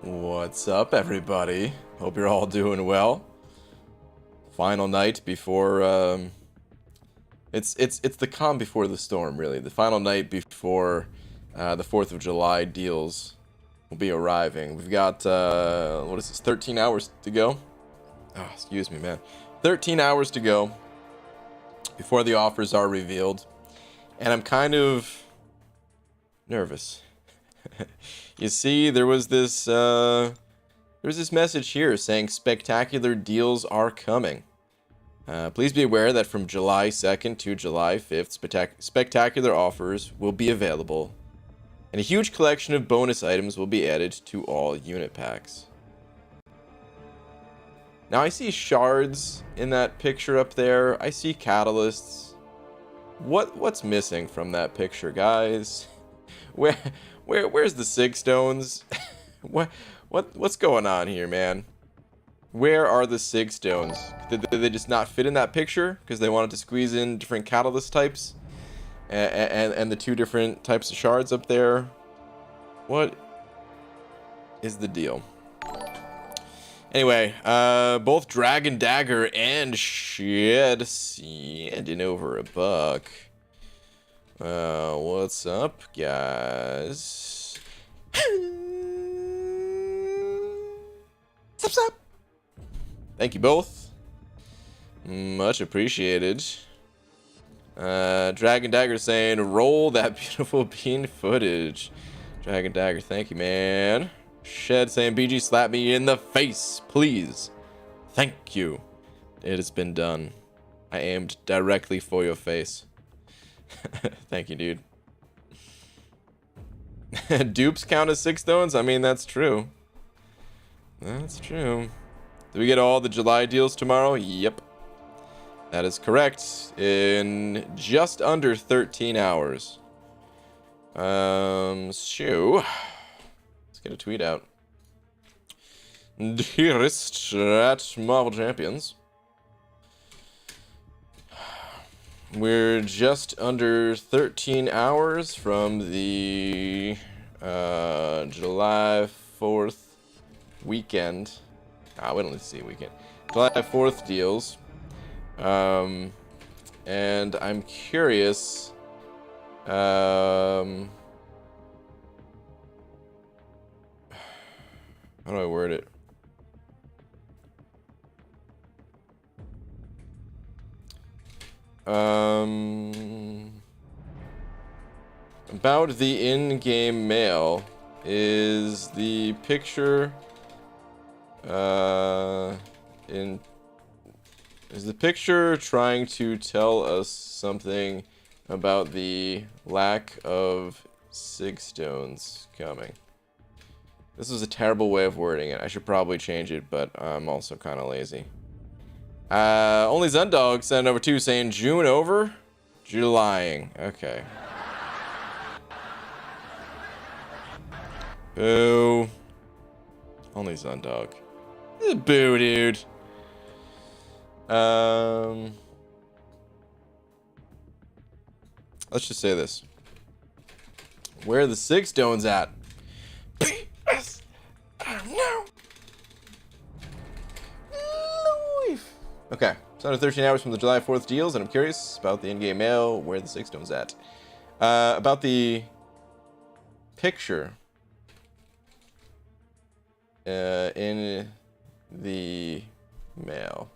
What's up, everybody? Hope you're all doing well. Final night before it's the calm before the storm, really. The final night before the 4th of July deals will be arriving. We've got what is this? 13 hours to go. Oh, excuse me, man. 13 hours to go before the offers are revealed, and I'm kind of nervous. You see, there was this message here saying spectacular deals are coming. Please be aware that from July 2nd to July 5th, spectacular offers will be available, and a huge collection of bonus items will be added to all unit packs. Now I see shards in that picture up there. I see catalysts. What's missing from that picture, guys? Where's the sig stones? What's going on here, man? Where are the sig stones? Did they just not fit in that picture because they wanted to squeeze in different catalyst types and the two different types of shards up there? What is the deal? Anyway, both Dragon Dagger and Shed sending over $1. What's up, guys? Sup. Thank you both. Much appreciated. Dragon Dagger saying, roll that beautiful bean footage. Dragon Dagger, thank you, man. Shed saying, BG, slap me in the face, please. Thank you. It has been done. I aimed directly for your face. Thank you, dude. Dupes count as 6 stones? I mean, that's true. That's true. Do we get all the July deals tomorrow? Yep. That is correct. In just under 13 hours. Let's get a tweet out. Dearest at Marvel Champions. We're just under 13 hours from the July 4th weekend. We don't need to see weekend. July 4th deals. And I'm curious. How do I word it? About the in-game mail, is the picture is the picture trying to tell us something about the lack of sig stones coming? This is a terrible way of wording it. I should probably change it, but I'm also kind of lazy. Only Zundog sent over 2 saying June over, Julying. Okay. Boo. Only Zundog. Boo, dude. Let's just say this. Where are the sig stones at? P.S. No. Okay, it's under 13 hours from the July 4th deals, and I'm curious about the in-game mail, where the sig stones at. About the picture in the mail.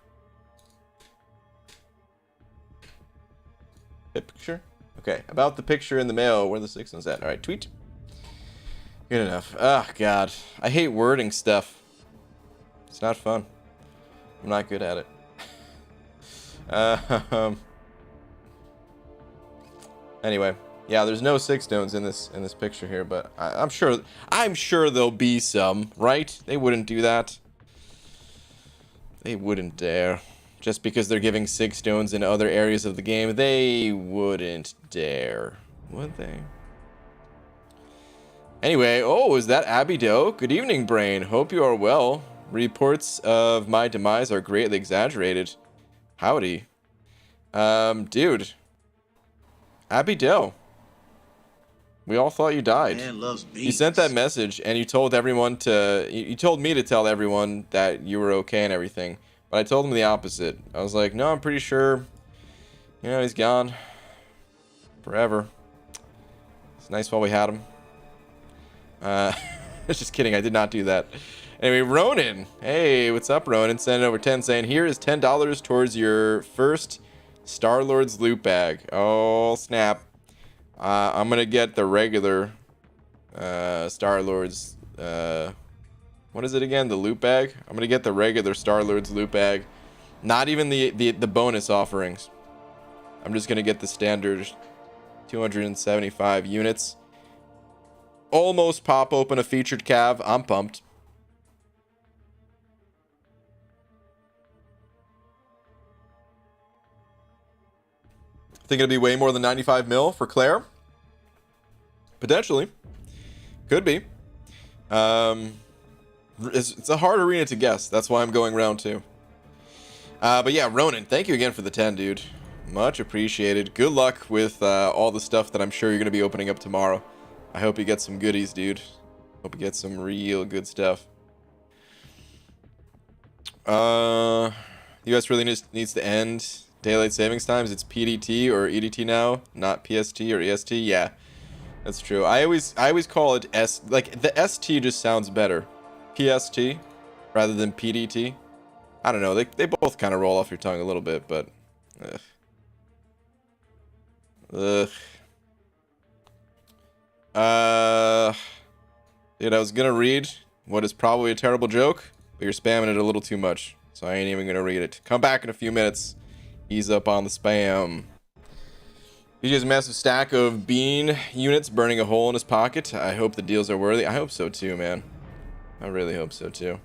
Picture? Okay, about the picture in the mail, where the sig stones at. Alright, tweet. Good enough. Oh, God. I hate wording stuff. It's not fun. I'm not good at it. Anyway, yeah, there's no sig stones in this picture here, but I'm sure there'll be some, right? They wouldn't do that. They wouldn't dare. Just because they're giving sig stones in other areas of the game, they wouldn't dare, would they? Anyway, oh, is that Abby Doe? Good evening, Brain. Hope you are well. Reports of my demise are greatly exaggerated. Howdy. Dude. Abby Doe. We all thought you died. Man loves beans. You sent that message and you told everyone to. You told me to tell everyone that you were okay and everything. But I told them the opposite. I was like, no, I'm pretty sure. You know, he's gone. Forever. It's nice while we had him. Just kidding. I did not do that. Anyway, Ronan. Hey, what's up, Ronan? Send over 10 saying, here is $10 towards your first Star-Lord's loot bag. Oh, snap. I'm going to get the regular Star-Lord's... what is it again? The loot bag? I'm going to get the regular Star-Lord's loot bag. Not even the bonus offerings. I'm just going to get the standard 275 units. Almost pop open a featured cav. I'm pumped. Think it'll be way more than 95 mil for Claire? Potentially. Could be. It's a hard arena to guess. That's why I'm going round 2. But yeah, Ronan, thank you again for the 10, dude. Much appreciated. Good luck with all the stuff that I'm sure you're going to be opening up tomorrow. I hope you get some goodies, dude. Hope you get some real good stuff. US really needs to end daylight savings times. It's PDT or EDT now, not PST or EST. Yeah, that's true. I always call it like the ST just sounds better. PST rather than PDT. I don't know. They both kind of roll off your tongue a little bit, but ugh. Dude, I was gonna read what is probably a terrible joke, but you're spamming it a little too much, so I ain't even gonna read it. Come back in a few minutes. Ease up on the spam. He has a massive stack of bean units burning a hole in his pocket. I hope the deals are worthy. I hope so too, man. I really hope so too.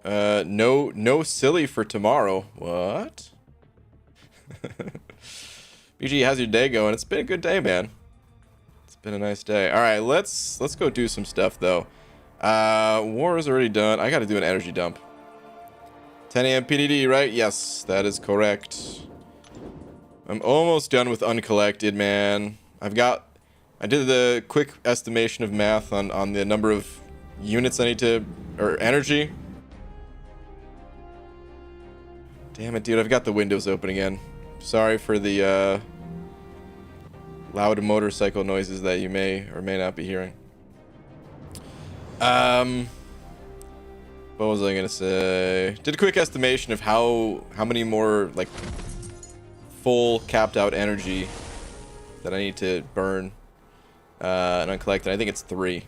No silly for tomorrow. What? BG, how's your day going? It's been a good day, man. It's been a nice day. All right, let's go do some stuff though. War is already done. I got to do an energy dump. 10 a.m. PDD, right? Yes, that is correct. I'm almost done with uncollected, man. I did the quick estimation of math on the number of units I need to, or energy. Damn it, dude. I've got the windows open again. Sorry for the loud motorcycle noises that you may or may not be hearing. What was I gonna say? Did a quick estimation of how many more like full capped out energy that I need to burn and uncollected. I think it's 3.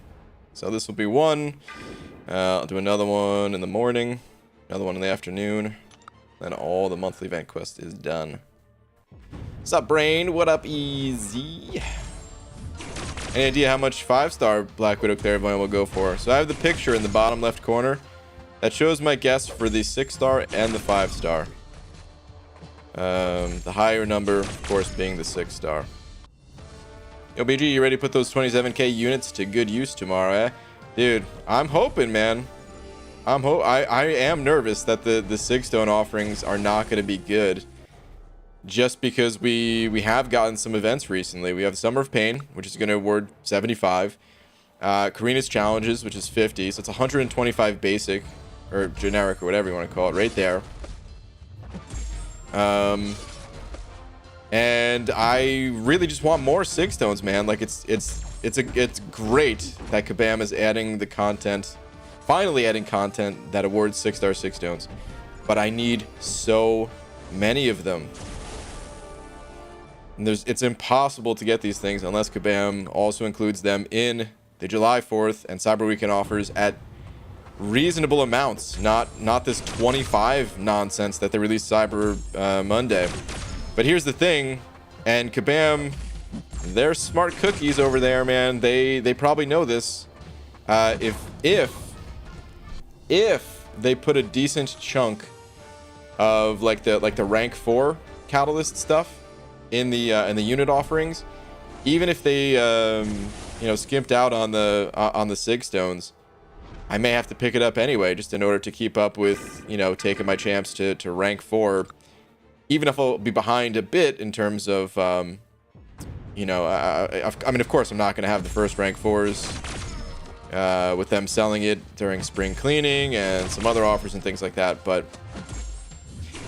So this will be 1. I'll do another one in the morning, another one in the afternoon. Then all the monthly event quest is done. What's up, Brain? What up, Easy? Any idea how much 5-star Black Widow Clairvoyant will go for? So I have the picture in the bottom left corner that shows my guess for the 6-star and the 5-star. The higher number, of course, being the 6-star. Yo, BG, you ready to put those 27k units to good use tomorrow, eh? Dude, I'm hoping, man. I am nervous that the Sigstone offerings are not going to be good. Just because we have gotten some events recently. We have Summer of Pain, which is going to award 75. Karina's Challenges, which is 50. So it's 125 basic, or generic, or whatever you want to call it, right there. And I really just want more Sigstones, man. Like it's great that Kabam is adding the content, finally adding content that awards 6-star Sigstones. But I need so many of them. And it's impossible to get these things unless Kabam also includes them in the July 4th and Cyber Weekend offers at reasonable amounts, not this 25 nonsense that they released Cyber Monday. But here's the thing, and Kabam, they're smart cookies over there, man. They probably know this. If they put a decent chunk of like the rank 4 catalyst stuff in the unit offerings, even if they skimped out on the Sigstones, I may have to pick it up anyway, just in order to keep up with taking my champs to rank 4 even if I'll be behind a bit in terms of, you know, I mean, of course, I'm not going to have the first rank 4s with them selling it during spring cleaning and some other offers and things like that. But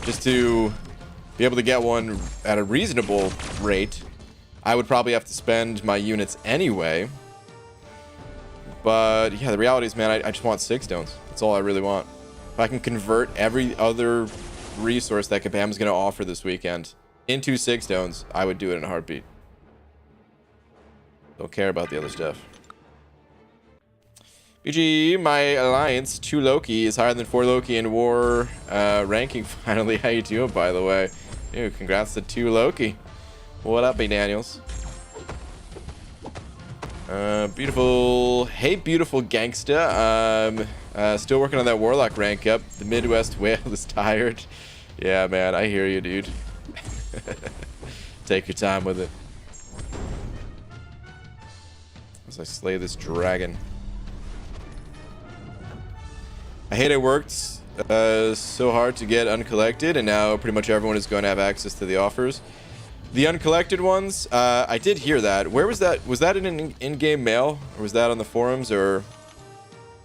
just to be able to get one at a reasonable rate, I would probably have to spend my units anyway. But yeah, the reality is, man, I just want 6 stones. That's all I really want. If I can convert every other resource that Kabam is going to offer this weekend into 6 stones, I would do it in a heartbeat. Don't care about the other stuff. BG, my alliance, 2 Loki, is higher than 4 Loki in war ranking finally. How you doing, by the way? Dude, congrats to 2 Loki. What up, B-Daniels? Beautiful. Hey, beautiful gangsta. Still working on that Warlock rank up. The Midwest whale is tired. Yeah, man, I hear you, dude. Take your time with it. As I slay this dragon. I hate it worked so hard to get uncollected, and now pretty much everyone is going to have access to the offers. The uncollected ones, I did hear that. Where was that? Was that in an in-game mail, or was that on the forums, or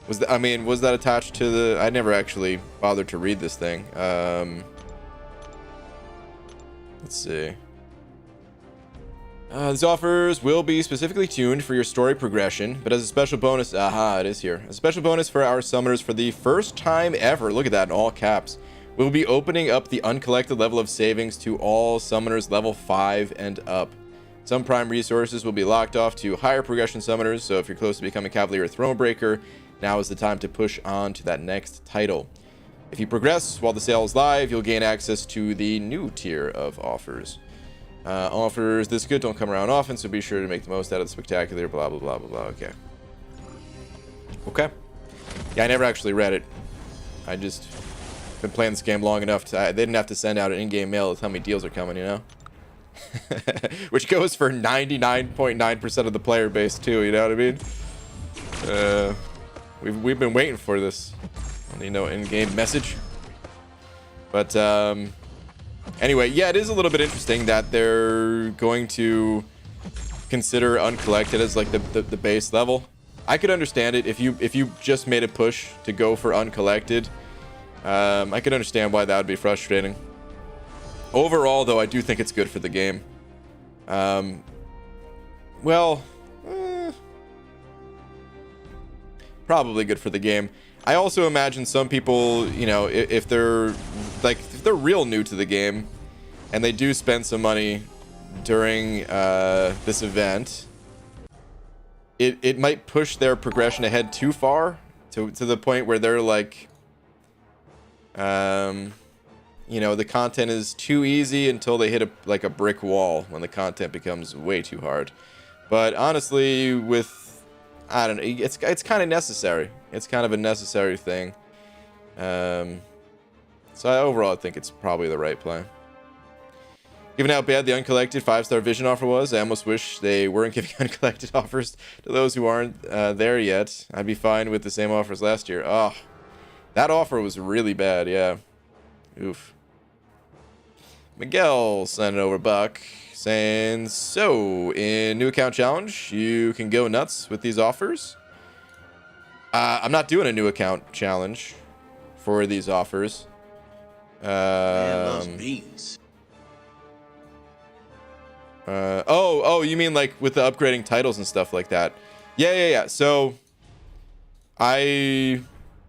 was that? I mean, was that attached to the? I never actually bothered to read this thing. Let's see. These offers will be specifically tuned for your story progression, but as a special bonus, it is here. A special bonus for our summoners for the first time ever. Look at that in all caps. We'll be opening up the uncollected level of savings to all summoners level 5 and up. Some prime resources will be locked off to higher progression summoners, so if you're close to becoming Cavalier or Thronebreaker, now is the time to push on to that next title. If you progress while the sale is live, you'll gain access to the new tier of offers. Offers this good don't come around often, so be sure to make the most out of the spectacular, blah, blah, blah, blah, blah. Okay. Yeah, I never actually read it. I just been playing this game long enough they didn't have to send out an in-game mail to tell me deals are coming, you know? Which goes for 99.9% of the player base too, you know what I mean? We've been waiting for this, you know, in-game message. But anyway, yeah, it is a little bit interesting that they're going to consider uncollected as like the base level. I could understand it if you just made a push to go for uncollected. I could understand why that would be frustrating. Overall, though, I do think it's good for the game. Probably good for the game. I also imagine some people, you know, if they're real new to the game and they do spend some money during this event, it might push their progression ahead too far to the point where they're like, you know, the content is too easy until they hit a brick wall when the content becomes way too hard. But honestly, I don't know, it's kind of necessary. It's kind of a necessary thing. So overall, I think it's probably the right play. Given how bad the uncollected 5-star vision offer was, I almost wish they weren't giving uncollected offers to those who aren't there yet. I'd be fine with the same offers last year. Oh, that offer was really bad, yeah. Oof. Miguel sent it over Buck, saying, so, in new account challenge, you can go nuts with these offers. I'm not doing a new account challenge for these offers. Man loves beans. Oh, you mean like with the upgrading titles and stuff like that? Yeah. So, I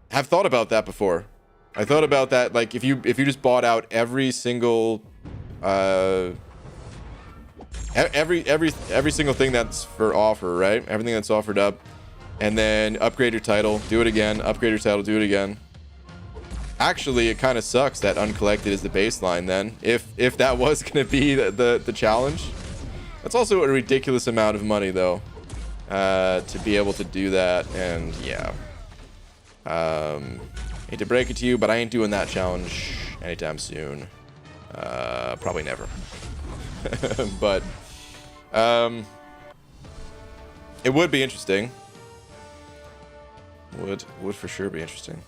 have thought about that before. I thought about that, like, if you just bought out every single every single thing that's for offer, right? Everything that's offered up, and then upgrade your title, do it again, upgrade your title, do it again. Actually, it kind of sucks that uncollected is the baseline then. If that was going to be the challenge. That's also a ridiculous amount of money, though, to be able to do that. And yeah, hate to break it to you, but I ain't doing that challenge anytime soon. Probably never. But it would be interesting. Would for sure be interesting.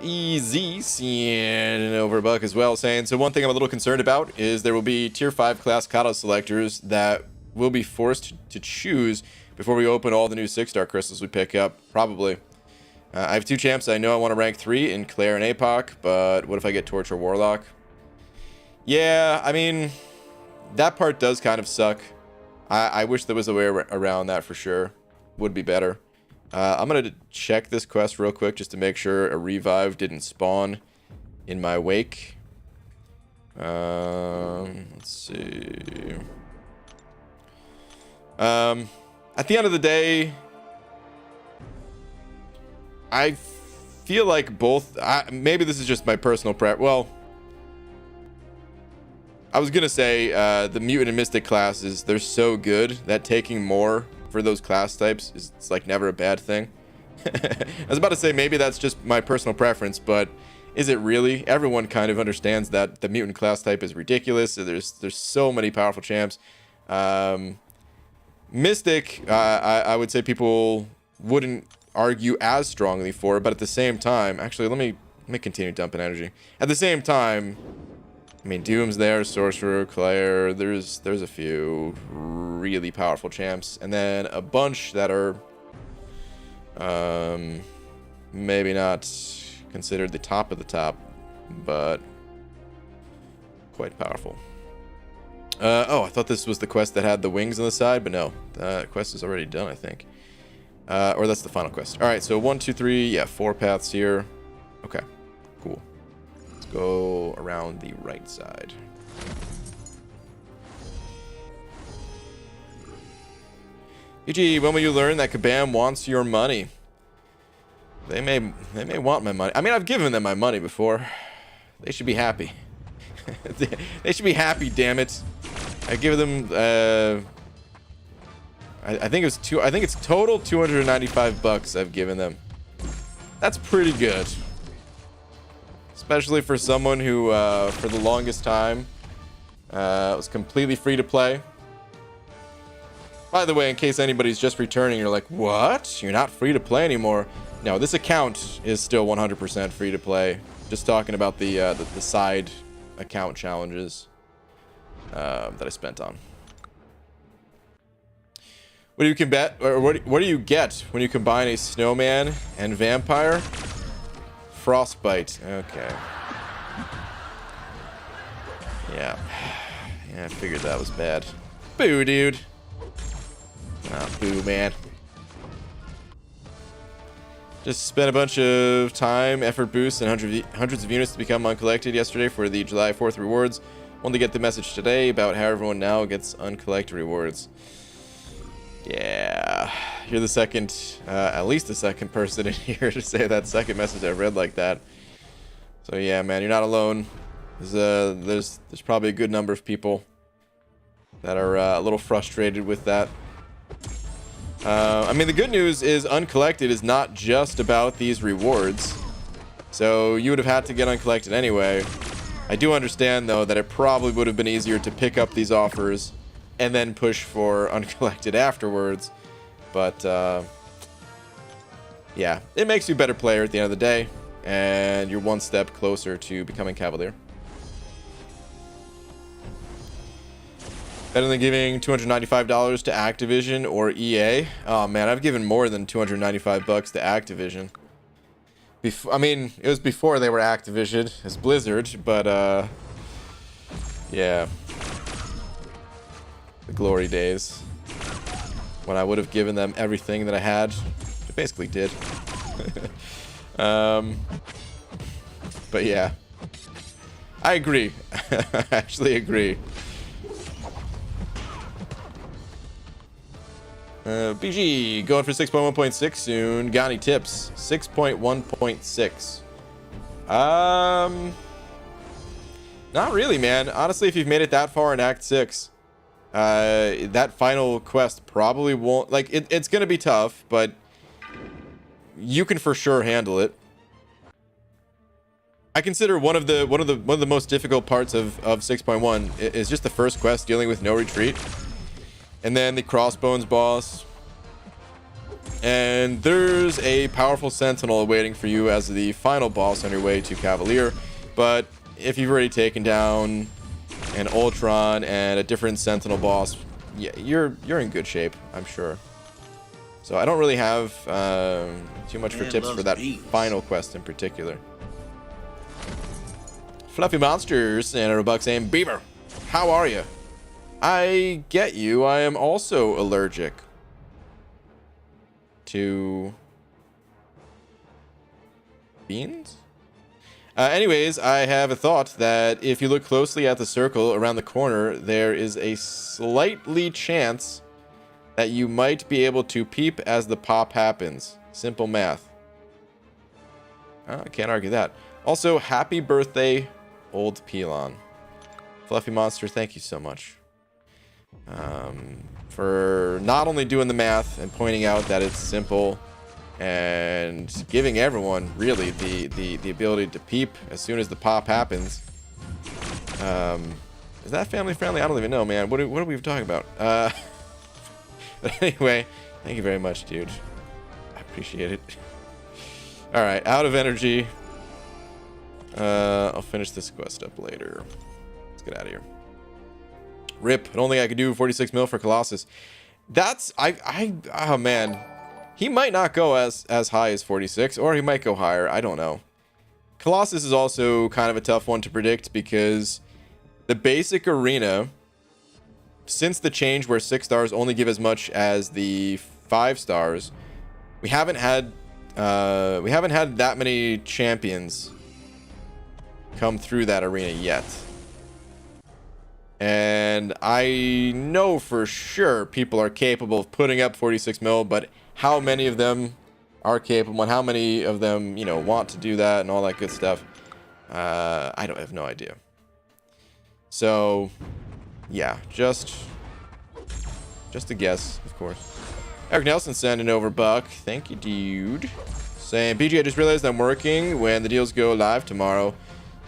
Easy and over buck as well, saying, so one thing I'm a little concerned about is there will be tier 5 class Kata selectors that will be forced to choose before we open all the new 6-star crystals we pick up, probably. I have 2 champs I know I want to rank 3 in Claire and APOC, but what if I get Torch or Warlock? Yeah, I mean, that part does kind of suck. I wish there was a way around that for sure. Would be better. I'm going to check this quest real quick just to make sure a revive didn't spawn in my wake. Let's see. At the end of the day, I feel like both... maybe this is just my personal well, I was going to say the Mutant and Mystic classes, they're so good that taking more for those class types it's like never a bad thing. I was about to say maybe that's just my personal preference, but is it really? Everyone kind of understands that the mutant class type is ridiculous. There's so many powerful champs. Mystic, I would say people wouldn't argue as strongly for, but at the same time, actually let me continue dumping energy. At the same time, I mean, Doom's there, Sorcerer, Claire, there's a few really powerful champs, and then a bunch that are maybe not considered the top of the top, but quite powerful. Oh, I thought this was the quest that had the wings on the side, but no, that quest is already done, I think. Or that's the final quest. All right, so 1, 2, 3, yeah, 4 paths here. Okay, cool. Go around the right side. EG, when will you learn that Kabam wants your money? They may want my money. I mean, I've given them my money before. They should be happy. They should be happy, damn it. I give them I think it's total 295 bucks I've given them. That's pretty good. Especially for someone who, for the longest time, was completely free to play. By the way, in case anybody's just returning, you're like, what? You're not free to play anymore? No, this account is still 100% free to play. Just talking about the side account challenges that I spent on. What do you can bet, or what do you get when you combine a snowman and vampire? Frostbite. Okay. Yeah. Yeah, I figured that was bad. Boo, dude. Ah, boo, man. Just spent a bunch of time, effort boosts, and hundreds of units to become uncollected yesterday for the July 4th rewards. Wanted to get the message today about how everyone now gets uncollected rewards. Yeah, you're the second, at least the second person in here to say that second message I've read like that. So yeah, man, you're not alone. There's probably a good number of people that are a little frustrated with that. I mean, the good news is uncollected is not just about these rewards. So you would have had to get uncollected anyway. I do understand, though, that it probably would have been easier to pick up these offers and then push for uncollected afterwards. But, yeah, it makes you a better player at the end of the day, and you're one step closer to becoming Cavalier. Better than giving $295 to Activision or EA. Oh man, I've given more than 295 bucks to Activision. I mean, it was before they were Activision as Blizzard, but yeah, the glory days when I would have given them everything that I had. I basically did. But yeah, I agree. I actually agree. BG, going for 6.1.6 soon. Got any tips? 6.1.6. Not really, man. Honestly, if you've made it that far in Act 6, that final quest probably won't... Like, it's gonna be tough, but you can for sure handle it. I consider one of the most difficult parts of 6.1 is just the first quest, dealing with no retreat. And then the Crossbones boss. And there's a powerful sentinel waiting for you as the final boss on your way to Cavalier. But if you've already taken down an Ultron and a different sentinel boss, yeah, you're in good shape, I'm sure. So I don't really have too much for tips for that final quest in particular. Fluffy Monsters and a Robux saying, Beaver, how are you? I get you. I am also allergic to beans. Anyways, I have a thought that if you look closely at the circle around the corner, there is a slightly chance that you might be able to peep as the pop happens. Simple math. I can't argue that. Also, happy birthday, Old Pelon. Fluffy Monster, thank you so much. For not only doing the math and pointing out that it's simple and giving everyone really the ability to peep as soon as the pop happens. Is that family friendly? I don't even know, man. What are we talking about? But anyway, thank you very much, dude. I appreciate it. All right, out of energy. I'll finish this quest up later. Let's get out of here. Rip. I don't think I could do 46 mil for Colossus. That's oh man. He might not go as high as 46, or he might go higher. I don't know. Colossus is also kind of a tough one to predict because the basic arena, since the change where 6 stars only give as much as the 5 stars, we haven't had that many champions come through that arena yet. And I know for sure people are capable of putting up 46 mil, but how many of them are capable and how many of them, you know, want to do that and all that good stuff, I have no idea. So, yeah, just a guess, of course. Eric Nelson sending over Buck. Thank you, dude. Saying, BG, I just realized I'm working when the deals go live tomorrow.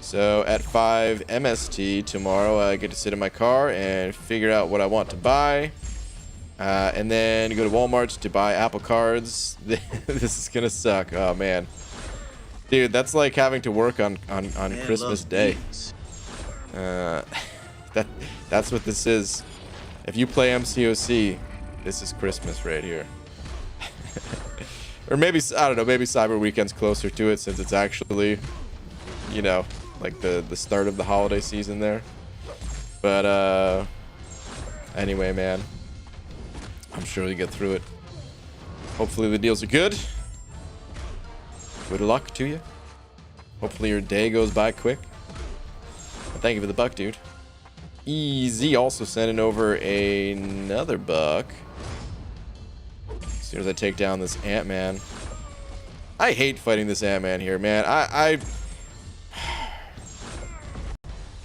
So at 5 MST tomorrow, I get to sit in my car and figure out what I want to buy. And then go to Walmart to buy Apple Cards. This is going to suck. Oh, man. Dude, that's like having to work on Christmas Day. That's what this is. If you play MCOC, this is Christmas right here. Or maybe, I don't know, maybe Cyber Weekend's closer to it since it's actually, you know, like the start of the holiday season there. But anyway, man, I'm sure you get through it. Hopefully the deals are good. Good luck to you. Hopefully your day goes by quick. But thank you for the buck, dude. Easy also sending over another buck. As soon as I take down this Ant-Man. I hate fighting this Ant-Man here, man.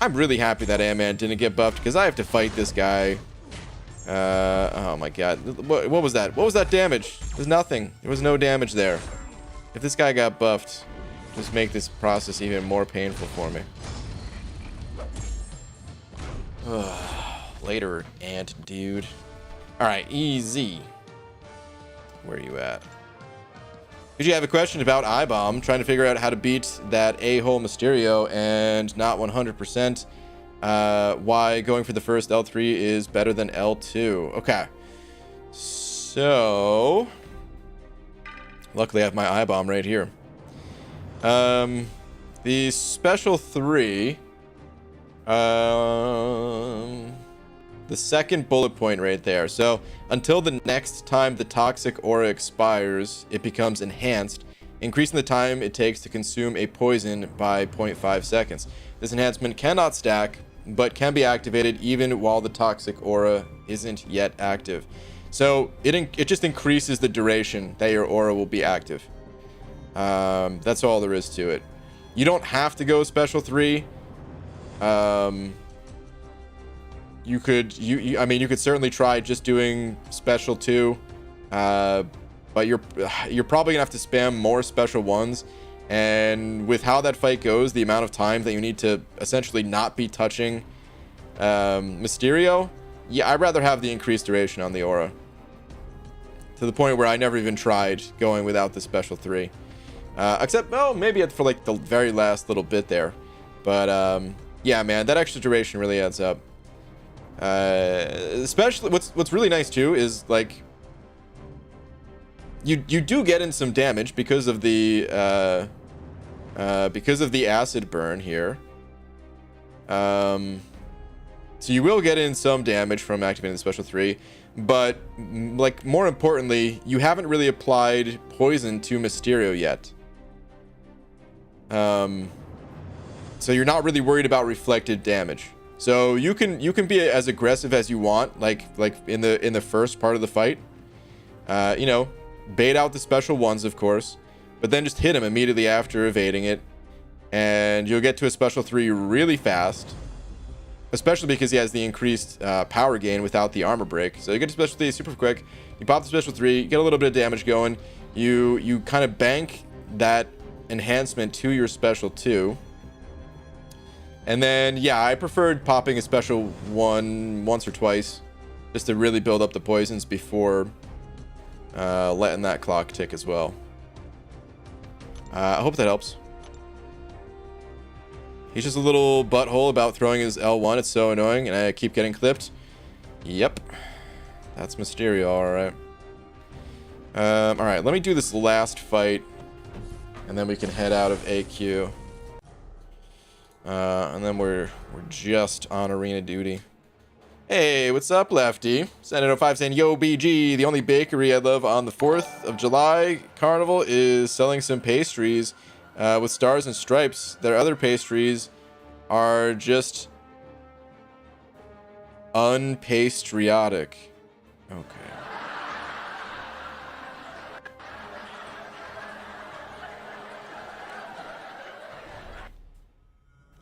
I'm really happy that Ant-Man didn't get buffed because I have to fight this guy. Oh my god. What was that? What was that damage? There's nothing. There was no damage there. If this guy got buffed, just make this process even more painful for me. Later, Ant dude. Alright, easy. Where are you at? Did you have a question about I-Bomb? Trying to figure out how to beat that a-hole Mysterio and not 100%. Why going for the first L3 is better than L2. Okay. So, luckily I have my I-Bomb right here. The special 3, the second bullet point right there. So until the next time the toxic aura expires, it becomes enhanced, increasing the time it takes to consume a poison by 0.5 seconds. This enhancement cannot stack, but can be activated even while the toxic aura isn't yet active. So it just increases the duration that your aura will be active. That's all there is to it. You don't have to go special 3. You could certainly try just doing special 2, but you're probably gonna have to spam more special 1s, and with how that fight goes, the amount of time that you need to essentially not be touching Mysterio, yeah, I'd rather have the increased duration on the aura. To the point where I never even tried going without the special 3. Except, well, maybe for like the very last little bit there. But yeah, man, that extra duration really adds up. Especially what's really nice too is like you do get in some damage because of the acid burn here. So you will get in some damage from activating the special 3, but like more importantly, you haven't really applied poison to Mysterio yet. So you're not really worried about reflected damage. So you can be as aggressive as you want, like in the first part of the fight. You know, bait out the special ones, of course, but then just hit him immediately after evading it, and you'll get to a special 3 really fast. Especially because he has the increased power gain without the armor break. So you get to special 3 super quick. You pop the special 3, you get a little bit of damage going. You kind of bank that enhancement to your special 2. And then, yeah, I preferred popping a special 1 once or twice, just to really build up the poisons before letting that clock tick as well. I hope that helps. He's just a little butthole about throwing his L1. It's so annoying, and I keep getting clipped. Yep. That's Mysterio, alright. Alright, let me do this last fight, and then we can head out of AQ. And then we're just on arena duty. Hey, what's up, Lefty? Senator 05 saying, yo, BG, the only bakery I love on the 4th of July carnival is selling some pastries with stars and stripes. Their other pastries are just unpatriotic. Okay.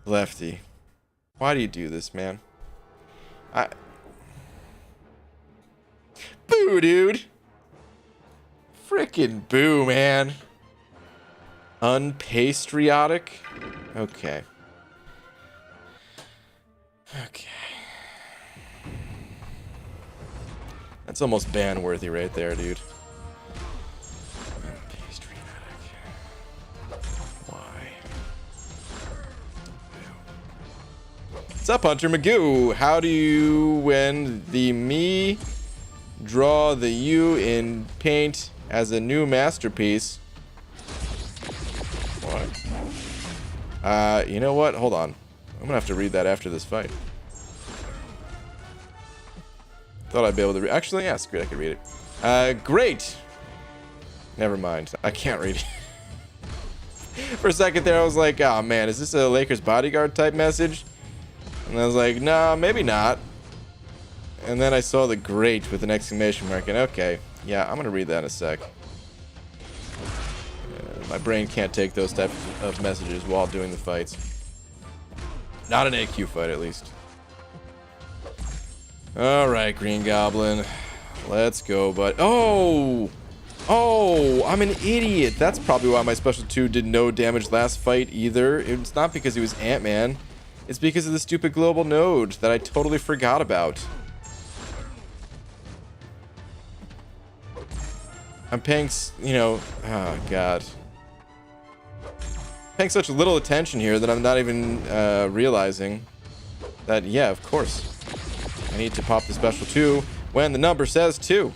Lefty, why do you do this, man? Boo, dude. Frickin' boo, man. Unpatriotic? Okay. Okay. That's almost ban-worthy right there, dude. Unpatriotic. Why? What's up, Hunter Magoo? How do you, when the me draw the you in paint as a new masterpiece? What? You know what? Hold on. I'm gonna have to read that after this fight. Thought I'd be able to read. Actually, yeah, screw it, I could read it. Great. Never mind. I can't read it. For a second there, I was like, oh man, is this a Lakers bodyguard type message? And I was like, nah, maybe not. And then I saw the great with an exclamation mark, and okay, yeah, I'm gonna read that in a sec. My brain can't take those types of messages while doing the fights. Not an AQ fight, at least. Alright, Green Goblin. Let's go, bud. Oh! Oh, I'm an idiot. That's probably why my special 2 did no damage last fight either. It's not because he was Ant-Man. It's because of the stupid global node that I totally forgot about. I'm paying, you know, oh god. Paying such little attention here that I'm not even realizing that, yeah, of course. I need to pop the special 2 when the number says 2.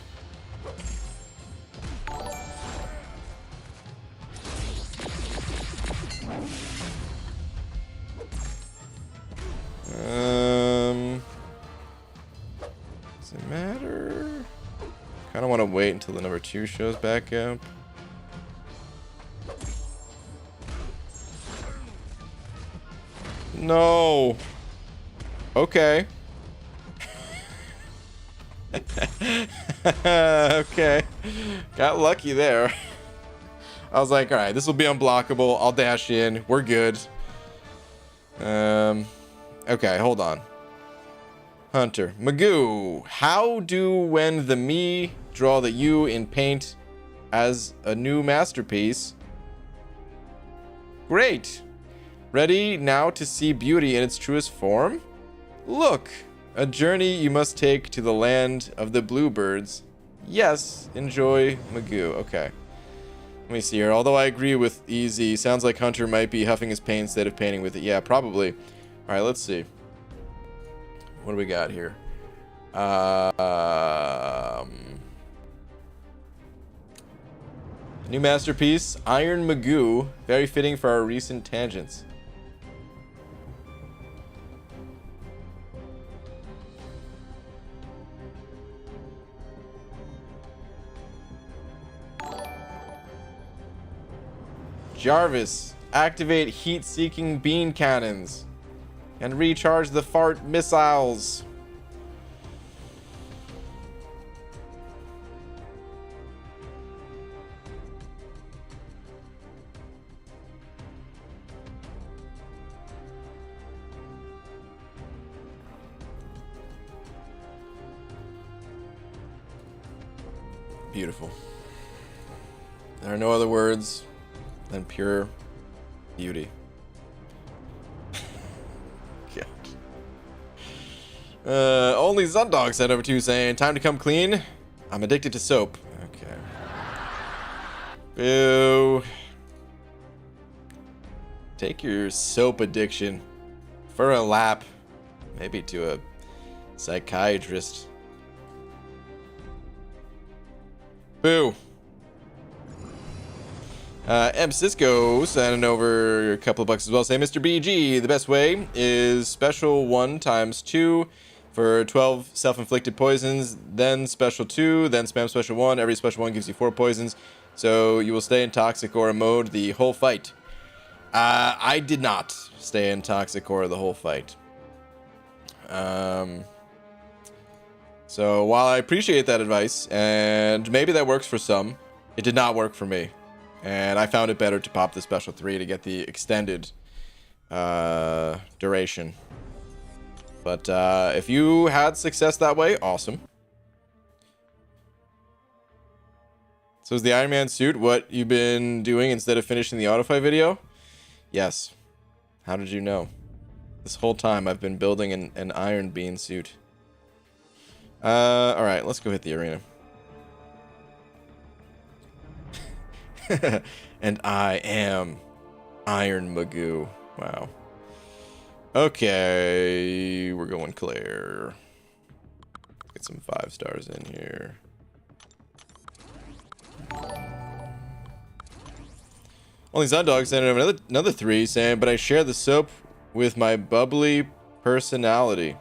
Does it matter? Kind of want to wait until the number 2 shows back up. No. Okay. Okay. Got lucky there. I was like, alright, this will be unblockable. I'll dash in. We're good. Okay, hold on. Hunter. Magoo. How do when the me draw the you in paint as a new masterpiece? Great. Ready now to see beauty in its truest form? Look, a journey you must take to the land of the bluebirds. Yes, enjoy Magoo. Okay. Let me see here. Although I agree with Easy, sounds like Hunter might be huffing his paint instead of painting with it. Yeah, probably. All right, let's see. What do we got here? New masterpiece, Iron Magoo. Very fitting for our recent tangents. Jarvis, activate heat-seeking bean cannons and recharge the fart missiles. Beautiful. There are no other words than pure beauty. Only Zundog said over to you saying, time to come clean. I'm addicted to soap. Okay. Boo. Take your soap addiction for a lap. Maybe to a psychiatrist. Boo. M. Cisco sending over a couple of bucks as well. Say, Mr. BG, the best way is special 1 times 2 for 12 self-inflicted poisons, then special 2, then spam special 1. Every special 1 gives you 4 poisons, so you will stay in Toxic Aura mode the whole fight. I did not stay in Toxic Aura the whole fight. So while I appreciate that advice, and maybe that works for some, it did not work for me. And I found it better to pop the special 3 to get the extended duration. But if you had success that way, awesome. So is the Iron Man suit what you've been doing instead of finishing the autofight video? Yes. How did you know? This whole time I've been building an Iron Bean suit. Alright, let's go hit the arena. And I am Iron Magoo. Wow. Okay, we're going Claire. Get some 5 stars in here. Only Zundog sent him another 3 saying, but I share the soap with my bubbly personality.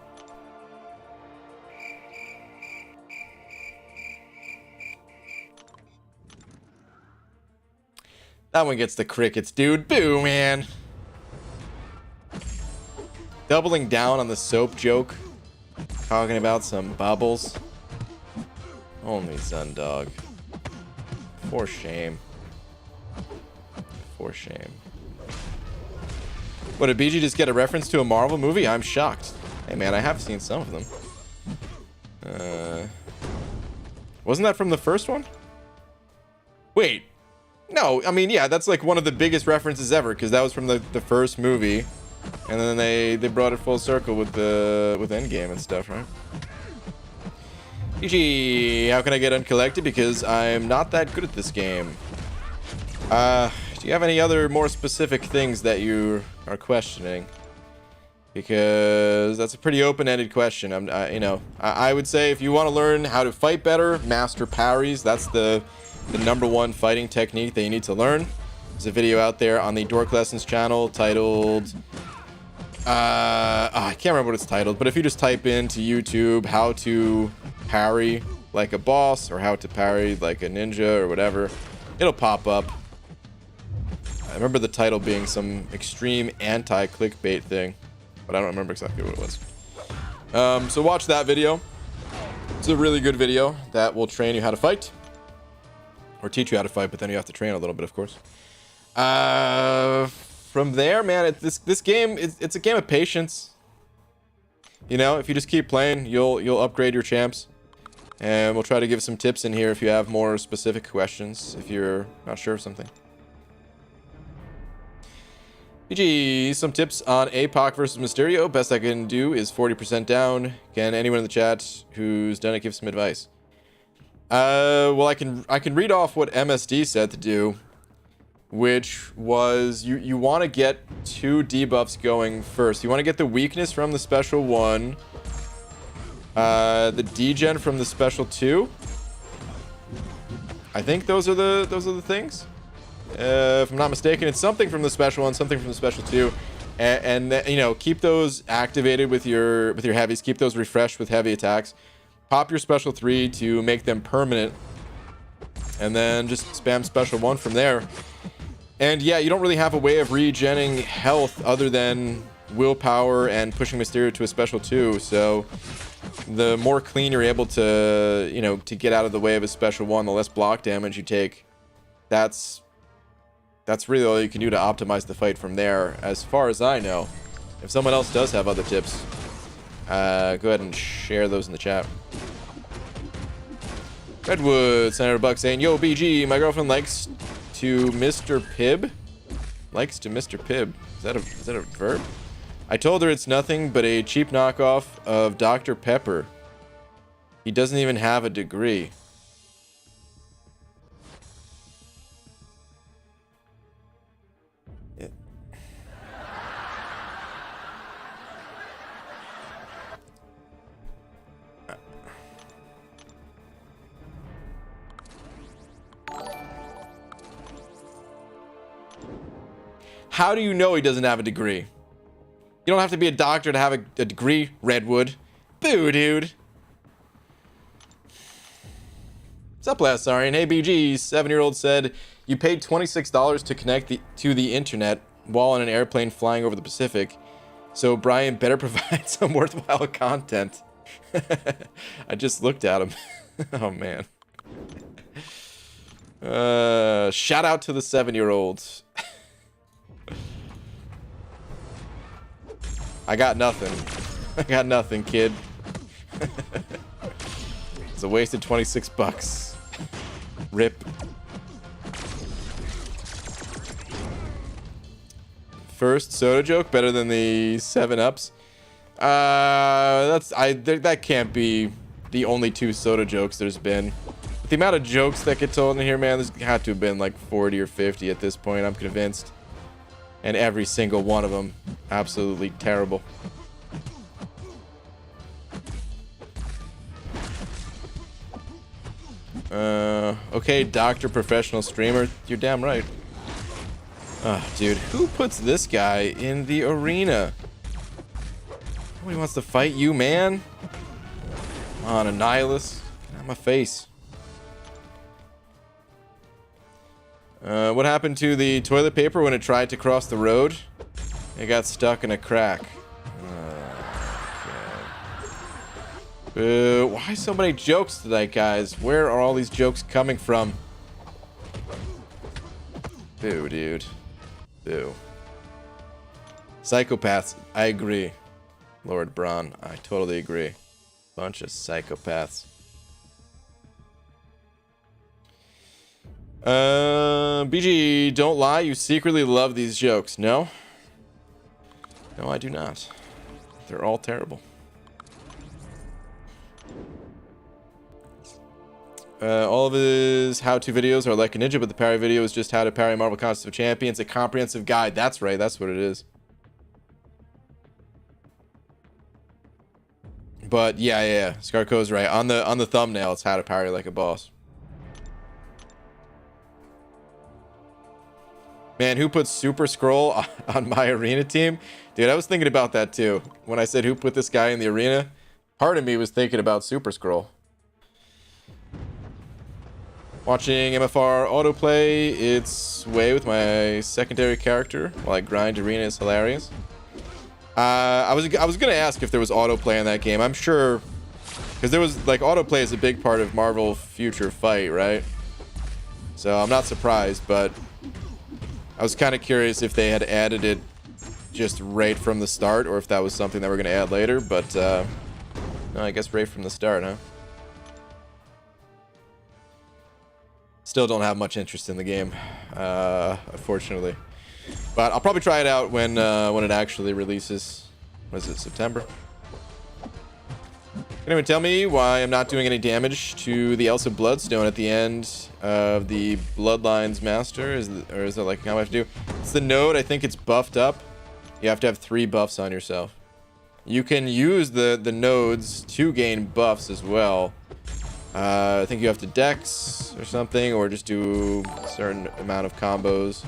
That one gets the crickets, dude. Boo, man. Doubling down on the soap joke. Talking about some bubbles. Only Zundog. For shame. For shame. What, did BG just get a reference to a Marvel movie? I'm shocked. Hey, man, I have seen some of them. Wasn't that from the first one? Wait. No, I mean, yeah, that's like one of the biggest references ever, because that was from the first movie, and then they brought it full circle with Endgame and stuff, right? GG, how can I get uncollected? Because I'm not that good at this game. Do you have any other more specific things that you are questioning? Because that's a pretty open-ended question. I would say if you want to learn how to fight better, master parries. That's the #1 fighting technique that you need to learn. There's a video out there on the Dork Lessons channel titled I can't remember what it's titled, but if you just type into YouTube how to parry like a boss or how to parry like a ninja or whatever, it'll pop up. I remember the title being some extreme anti-clickbait thing, but I don't remember exactly what it was. So watch that video. It's a really good video that will train you how to fight. Or teach you how to fight, but then you have to train a little bit, of course. From there, man, this game, it's a game of patience. You know, if you just keep playing, you'll upgrade your champs. And we'll try to give some tips in here if you have more specific questions, if you're not sure of something. GG, some tips on APOC versus Mysterio. Best I can do is 40% down. Can anyone in the chat who's done it give some advice? Well, I can read off what MSD said to do, which was you want to get 2 debuffs going first. You want to get the weakness from the special 1, the degen from the special 2. I think those are the things. If I'm not mistaken, it's something from the special 1, something from the special 2, and you know, keep those activated with your heavies. Keep those refreshed with heavy attacks. Pop your special 3 to make them permanent, and then just spam special 1 from there. And yeah, you don't really have a way of regenning health other than willpower and pushing Mysterio to a special 2. So the more clean you're able to, you know, to get out of the way of a special 1, the less block damage you take. That's really all you can do to optimize the fight from there, as far as I know. If someone else does have other tips, go ahead and share those in the chat. Redwood, Senator Buck saying, "Yo, BG, my girlfriend likes to Mr. Pibb." Likes to Mr. Pibb. Is that a verb? "I told her it's nothing but a cheap knockoff of Dr. Pepper. He doesn't even have a degree." How do you know he doesn't have a degree? You don't have to be a doctor to have a degree, Redwood. Boo, dude. What's up, last Sarian? Hey, BG, 7-year-old said, "You paid $26 to connect to the internet while on an airplane flying over the Pacific. So Brian better provide some worthwhile content." I just looked at him. Oh, man. Shout out to the 7-year-olds. I got nothing. I got nothing, kid. It's a wasted 26 bucks. Rip. First soda joke better than the 7-Ups. That can't be the only 2 soda jokes there's been. With the amount of jokes that get told in here, man, there's had to have been like 40 or 50 at this point, I'm convinced. And every single one of them absolutely terrible. Okay, Dr. Professional Streamer, you're damn right. Oh, dude, who puts this guy in the arena? Nobody wants to fight you, man. Come on, Annihilus. Get out of my face. What happened to the toilet paper when it tried to cross the road? It got stuck in a crack. Okay. Why so many jokes tonight, guys? Where are all these jokes coming from? Boo, dude. Boo. Psychopaths. I agree. Lord Braun. I totally agree. Bunch of psychopaths. BG, don't lie. You secretly love these jokes. No? No, I do not. They're all terrible. All of his how-to videos are like a ninja, but the parry video is just how to parry Marvel Contest of Champions, a comprehensive guide. That's right. That's what it is. But yeah. Scarco's right. On the thumbnail, it's how to parry like a boss. Man, who put Super Scroll on my arena team? Dude, I was thinking about that too. When I said who put this guy in the arena, part of me was thinking about Super Scroll. Watching MFR autoplay its way with my secondary character while I grind arena is hilarious. I was gonna ask if there was autoplay in that game. I'm sure, because there was like autoplay is a big part of Marvel Future Fight, right? So I'm not surprised, but I was kind of curious if they had added it just right from the start, or if that was something that we're gonna add later. But no, I guess right from the start, huh? Still don't have much interest in the game, unfortunately. But I'll probably try it out when it actually releases. What is it, September? Anyone tell me why I'm not doing any damage to the Elsa Bloodstone at the end of the Bloodlines Master? Or is it like how much I have to do? It's the node. I think it's buffed up. You have to have 3 buffs on yourself. You can use the nodes to gain buffs as well. I think you have to dex or something, or just do a certain amount of combos.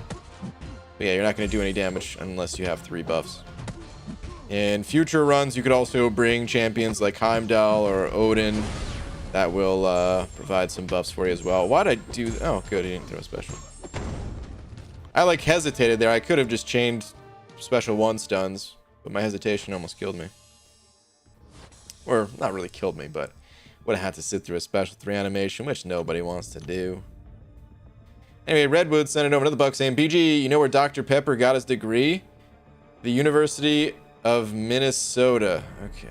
But yeah, you're not going to do any damage unless you have 3 buffs. In future runs, you could also bring champions like Heimdall or Odin. That will provide some buffs for you as well. Why'd I do... Oh, good. He didn't throw a special. I, like, hesitated there. I could have just chained special 1 stuns, but my hesitation almost killed me. Or, not really killed me, but would have had to sit through a special 3 animation, which nobody wants to do. Anyway, Redwood sent it over another buck saying, BG, you know where Dr. Pepper got his degree? The University of Minnesota. Okay.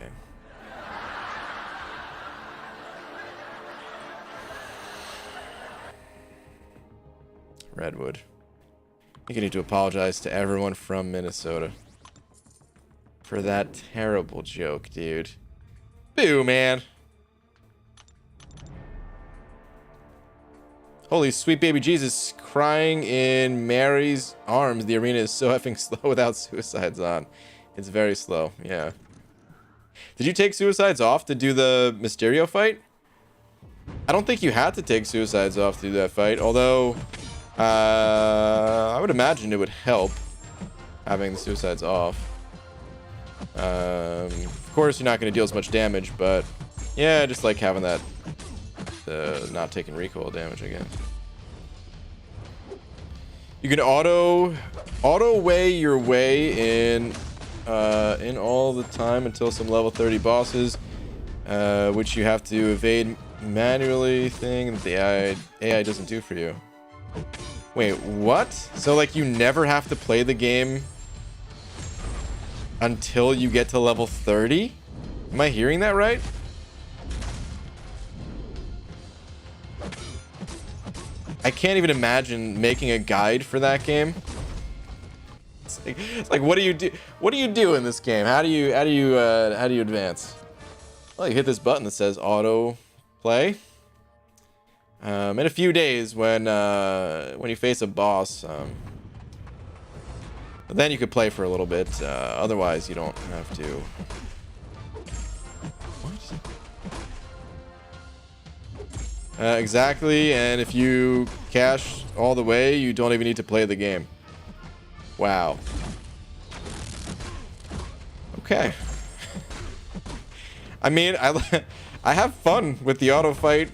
Redwood. You need to apologize to everyone from Minnesota for that terrible joke, dude. Boo, man. Holy sweet baby Jesus, crying in Mary's arms. The arena is so effing slow without suicides on. It's very slow, yeah. Did you take suicides off to do the Mysterio fight? I don't think you had to take suicides off to do that fight, although I would imagine it would help having the suicides off. Of course, you're not going to deal as much damage, but yeah, just like having that not taking recoil damage again. You can auto weigh your way in all the time until some level 30 bosses, which you have to evade manually thing that the AI doesn't do for you. Wait, what? So like you never have to play the game until you get to level 30? Am I hearing that right? I can't even imagine making a guide for that game. It's like what do you do? What do you do in this game? How do you advance? Well, you hit this button that says auto play. In a few days, when you face a boss, then you could play for a little bit. Otherwise, you don't have to. What? Exactly, and if you cash all the way, you don't even need to play the game. Wow. Okay. I mean, I have fun with the auto fight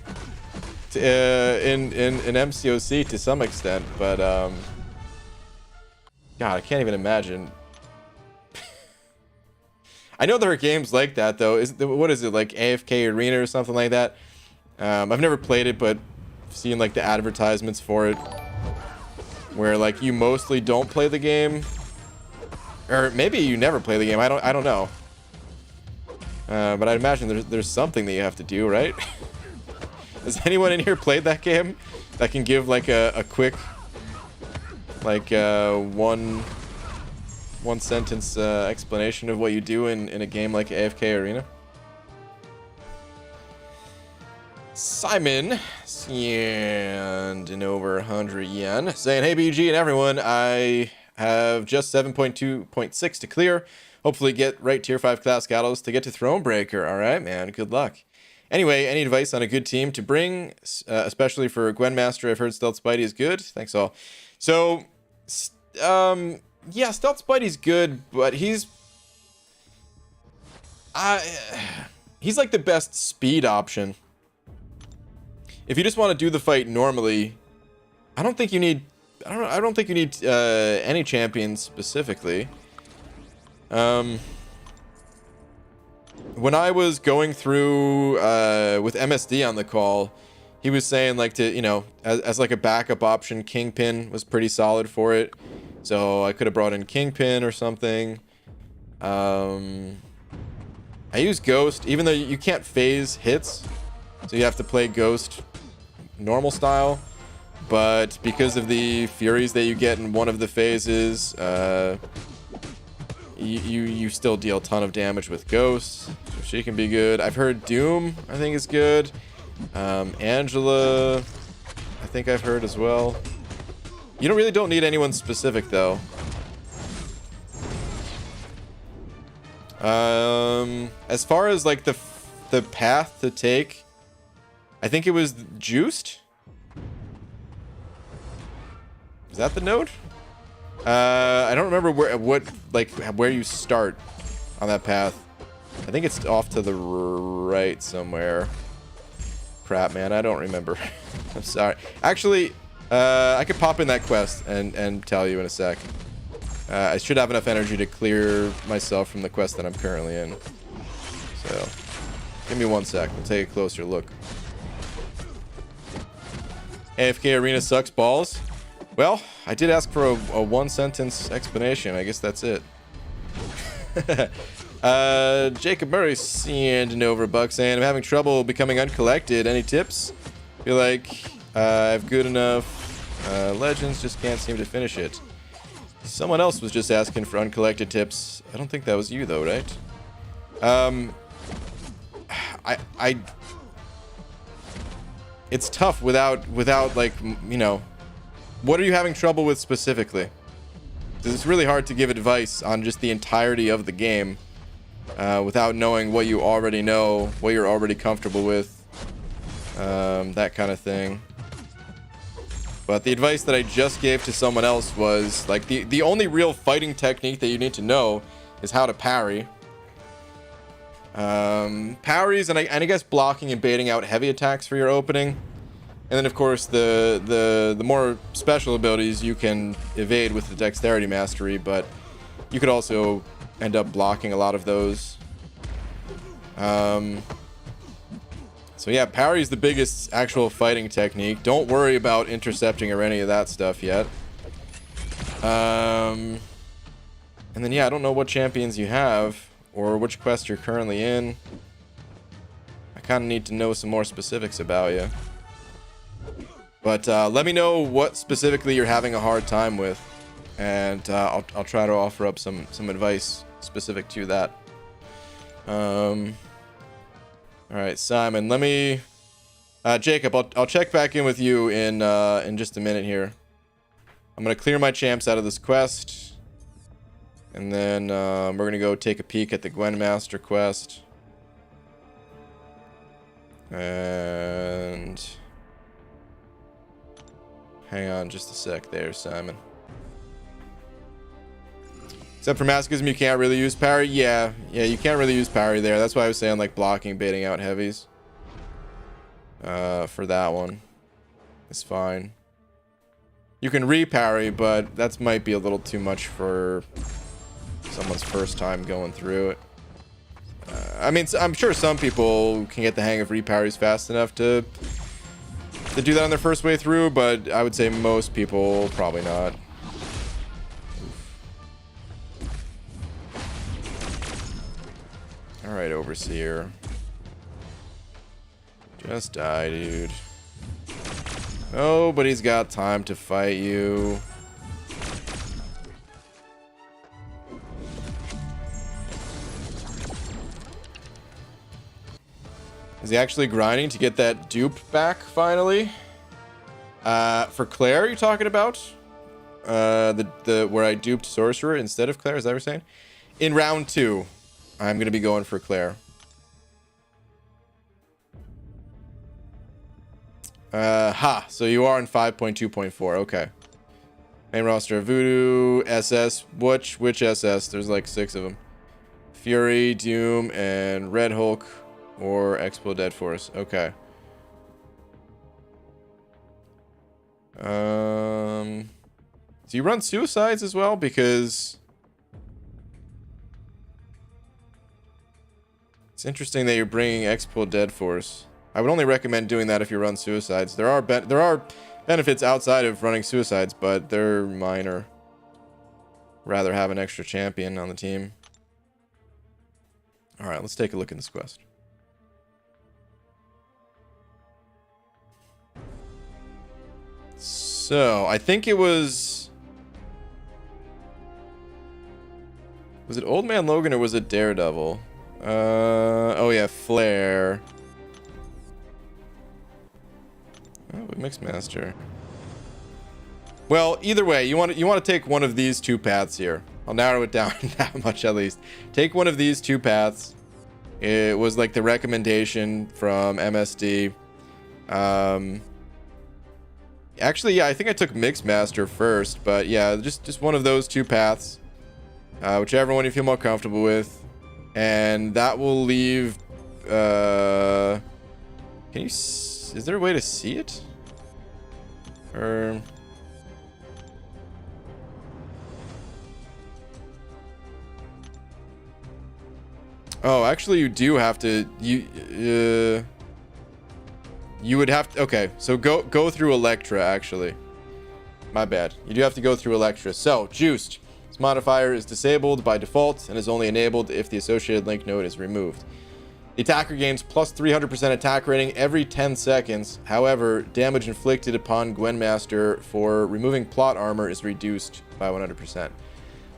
in MCOC to some extent, but God, I can't even imagine. I know there are games like that though. What is it, like AFK Arena or something like that? I've never played it, but I've seen like the advertisements for it, where like you mostly don't play the game, or maybe you never play the game. I don't know. But I imagine there's something that you have to do, right? Has anyone in here played that game that can give like a quick, like one sentence explanation of what you do in a game like AFK Arena? Simon, and in over 100 yen, saying, hey BG and everyone, I have just 7.2.6 to clear. Hopefully get right tier 5 class Gallows to get to Thronebreaker. All right, man, good luck. Anyway, any advice on a good team to bring, especially for Gwynmaster? I've heard Stealth Spidey is good. Thanks all. So, yeah, Stealth Spidey's good, but he's like the best speed option. If you just want to do the fight normally, I don't think you need any champions specifically. When I was going through with MSD on the call, he was saying like to, you know, as like a backup option, Kingpin was pretty solid for it. So I could have brought in Kingpin or something. I use Ghost, even though you can't phase hits, so you have to play Ghost normal style. But because of the Furies that you get in one of the phases, you still deal a ton of damage with Ghosts. she can be good. I've heard Doom, I think, is good. Angela, I think I've heard as well. You don't need anyone specific, though. As far as like the path to take, I think it was Juiced. Is that the node? I don't remember where you start on that path. I think it's off to the right somewhere. Crap, man, I don't remember. I'm sorry. Actually, I could pop in that quest and tell you in a sec. I should have enough energy to clear myself from the quest that I'm currently in. So, give me 1 sec. We'll take a closer look. AFK Arena sucks balls. Well, I did ask for a 1-sentence explanation. I guess that's it. Jacob Murray sending over a buck saying, I'm having trouble becoming uncollected. Any tips? Feel like I have good enough legends, just can't seem to finish it. Someone else was just asking for uncollected tips. I don't think that was you, though, right? It's tough without like, you know, what are you having trouble with specifically? Because it's really hard to give advice on just the entirety of the game without knowing what you already know, what you're already comfortable with, that kind of thing. But the advice that I just gave to someone else was, like, the only real fighting technique that you need to know is how to parry. Parries and I guess blocking and baiting out heavy attacks for your opening. And then, of course, the more special abilities you can evade with the dexterity mastery, but you could also end up blocking a lot of those. So yeah, parry is the biggest actual fighting technique. Don't worry about intercepting or any of that stuff yet. And then yeah, I don't know what champions you have or which quest you're currently in. I kind of need to know some more specifics about you. But let me know what specifically you're having a hard time with, and I'll try to offer up some advice specific to that. All right, Simon, let me Jacob, I'll check back in with you in just a minute here. I'm gonna clear my champs out of this quest, and then we're gonna go take a peek at the Gwenmaster quest. And hang on just a sec there, Simon. Except for Masochism, you can't really use parry. Yeah, you can't really use parry there. That's why I was saying, like, blocking, baiting out heavies. For that one. It's fine. You can re-parry, but that might be a little too much for someone's first time going through it. I mean, I'm sure some people can get the hang of re-parries fast enough to do that on their first way through, but I would say most people probably not. Alright, Overseer. Just die, dude. Nobody's got time to fight you. Is he actually grinding to get that dupe back, finally? For Claire, you're talking about? Where I duped Sorcerer instead of Claire, is that what you're saying? In round 2. I'm going to be going for Claire. So you are in 5.2.4. Okay. Main roster of Voodoo, SS. Which SS? There's like 6 of them. Fury, Doom, and Red Hulk or Expo Dead Force. Okay. Do you run Suicides as well? Because it's interesting that you're bringing Expo Dead Force. I would only recommend doing that if you run Suicides. There are benefits outside of running Suicides, but they're minor. Rather have an extra champion on the team. All right, let's take a look at this quest. So, I think it was it Old Man Logan or was it Daredevil? Oh yeah, flare. Oh, mixed master. Well, either way, you want to take one of these two paths here. I'll narrow it down that much at least. Take one of these two paths. It was like the recommendation from MSD. Actually, yeah, I think I took mixed master first, but yeah, just one of those two paths. Whichever one you feel more comfortable with. And that will leave is there a way to see it? Or oh, actually you do have to you would have to, okay, so go through Electra actually. My bad. You do have to go through Electra. So, Juiced. This modifier is disabled by default and is only enabled if the associated link node is removed. The attacker gains plus 300% attack rating every 10 seconds. However, damage inflicted upon Gwynmaster for removing plot armor is reduced by 100%.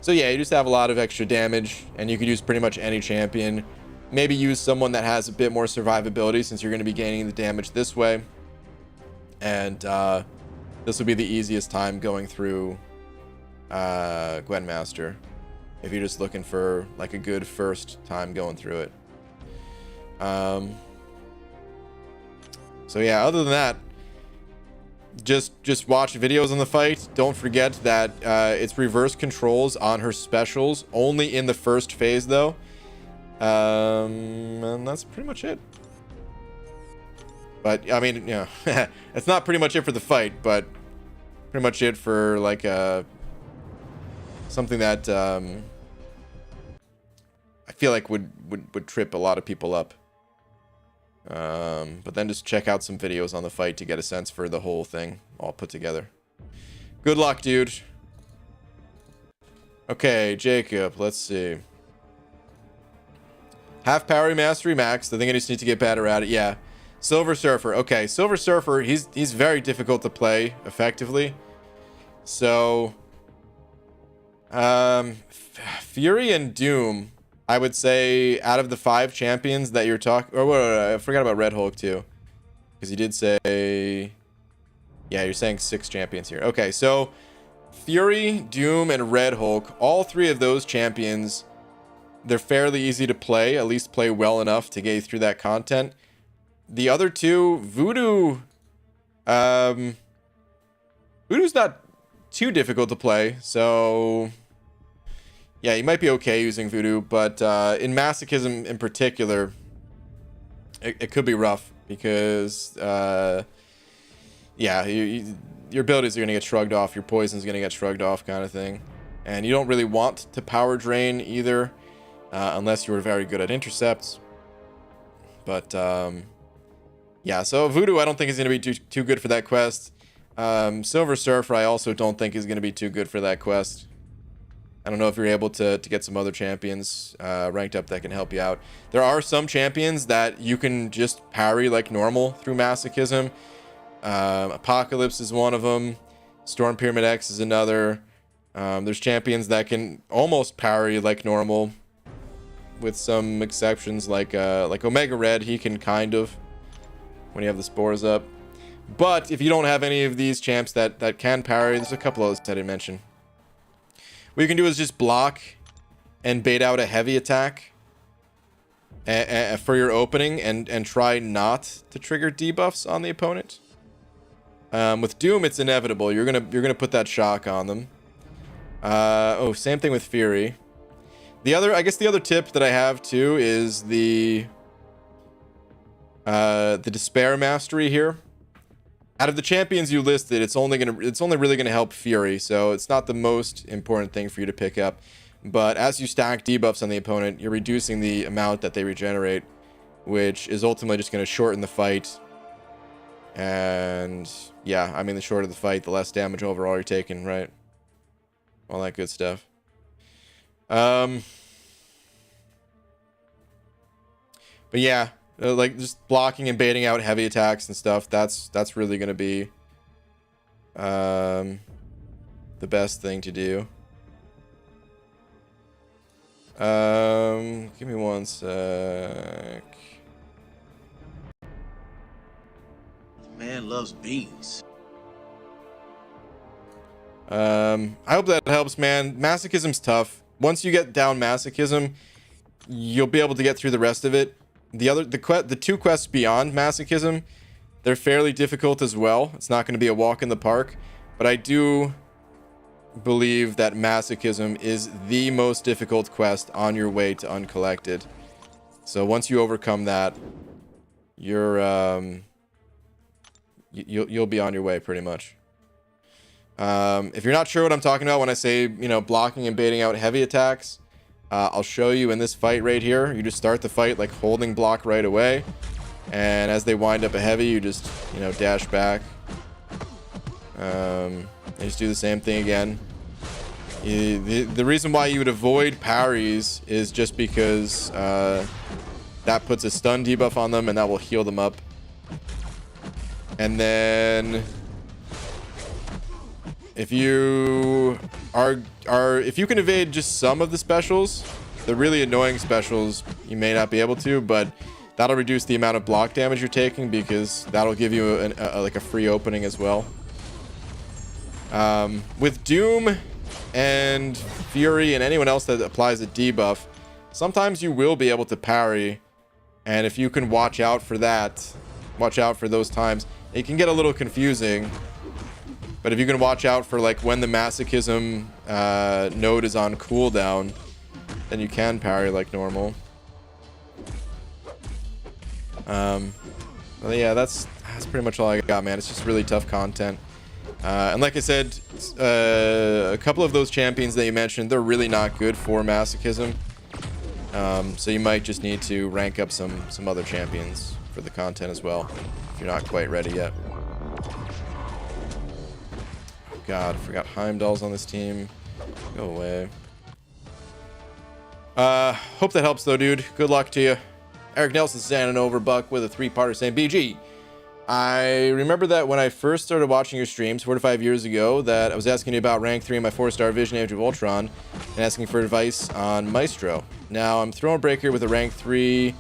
So yeah, you just have a lot of extra damage, and you could use pretty much any champion. Maybe use someone that has a bit more survivability, since you're going to be gaining the damage this way. And this would be the easiest time going through Gwynmaster, if you're just looking for like a good first time going through it. So yeah, other than that, just watch videos on the fight. Don't forget that it's reverse controls on her specials only in the first phase though. And that's pretty much it. But I mean, you know, it's not pretty much it for the fight, but pretty much it for like something that I feel like would trip a lot of people up. But then just check out some videos on the fight to get a sense for the whole thing all put together. Good luck, dude. Okay, Jacob, let's see. Half parry mastery max. I think I just need to get better at it. Yeah. Silver Surfer. Okay, Silver Surfer, he's very difficult to play effectively. So Fury and Doom, I would say, out of the 5 champions that you're talking... Oh, wait, I forgot about Red Hulk, too. Because you did say... Yeah, you're saying 6 champions here. Okay, so Fury, Doom, and Red Hulk, all 3 of those champions, they're fairly easy to play, at least play well enough to get you through that content. The other 2, Voodoo... Voodoo's not too difficult to play, so... Yeah, you might be okay using Voodoo, but in Masochism in particular, it could be rough because, yeah, your abilities are going to get shrugged off, your poison's going to get shrugged off kind of thing. And you don't really want to power drain either, unless you were very good at intercepts. But, yeah, so Voodoo I don't think is going to be too good for that quest. Silver Surfer I also don't think is going to be too good for that quest. I don't know if you're able to get some other champions ranked up that can help you out. There are some champions that you can just parry like normal through Masochism. Apocalypse is one of them. Storm Pyramid X is another. There's champions that can almost parry like normal, with some exceptions like Omega Red. He can kind of when you have the spores up. But if you don't have any of these champs that can parry, there's a couple others I didn't mention. What you can do is just block and bait out a heavy attack for your opening and try not to trigger debuffs on the opponent. With Doom, it's inevitable. You're gonna put that shock on them. Oh, same thing with Fury. I guess the other tip that I have too is the Despair Mastery here. Out of the champions you listed, it's only really gonna help Fury, so it's not the most important thing for you to pick up. But as you stack debuffs on the opponent, you're reducing the amount that they regenerate, which is ultimately just gonna shorten the fight. And yeah, I mean, the shorter the fight, the less damage overall you're taking, right? All that good stuff. But yeah. Like just blocking and baiting out heavy attacks and stuff, that's really going to be the best thing to do. Give me one sec. Man loves beans. I hope that helps, man. Masochism's tough. Once you get down masochism, you'll be able to get through the rest of it. The two quests beyond masochism, they're fairly difficult as well. It's not going to be a walk in the park, but I do believe that masochism is the most difficult quest on your way to uncollected. So once you overcome that, you'll be on your way pretty much. If you're not sure what I'm talking about when I say, you know, blocking and baiting out heavy attacks, I'll show you in this fight right here. You just start the fight like holding block right away, and as they wind up a heavy, you just, you know, dash back. You just do the same thing again. The reason why you would avoid parries is just because that puts a stun debuff on them, and that will heal them up. And then if you if you can evade just some of the specials, the really annoying specials you may not be able to, but that'll reduce the amount of block damage you're taking, because that'll give you like a free opening as well. With Doom and Fury and anyone else that applies a debuff, sometimes you will be able to parry, and if you can watch out for that, watch out for those times, it can get a little confusing. But if you can watch out for like when the masochism node is on cooldown, then you can parry like normal. But yeah, that's pretty much all I got, man. It's just really tough content. And like I said, a couple of those champions that you mentioned, they're really not good for masochism. So you might just need to rank up some other champions for the content as well, if you're not quite ready yet. Oh God, I forgot Heimdall's on this team. Go away. Hope that helps though, dude. Good luck to you. Eric Nelson standing over Buck with a 3-parter saying, BG, I remember that when I first started watching your streams 4 to 5 years ago, that I was asking you about rank 3 in my 4-star Vision Age of Ultron and asking for advice on Maestro. Now I'm Thronebreaker with a rank 3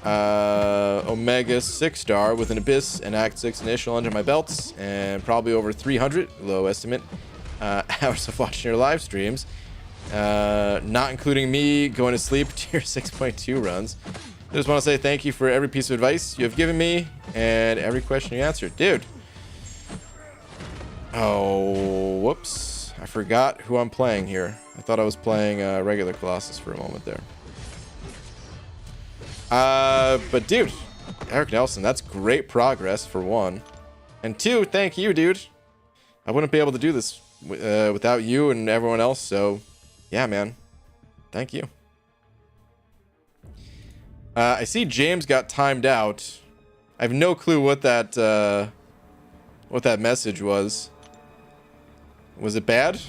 Omega 6-star with an Abyss and Act 6 initial under my belts, and probably over 300, low estimate, hours of watching your live streams, not including me going to sleep tier 6.2 runs. I just want to say thank you for every piece of advice you have given me and every question you answered. Dude. Oh, whoops. I forgot who I'm playing here. I thought I was playing regular Colossus for a moment there. But dude, Eric Nelson, that's great progress for 1. And 2, thank you, dude. I wouldn't be able to do this without you and everyone else, so yeah, man. Thank you. I see James got timed out. I have no clue what that message was. Was it bad?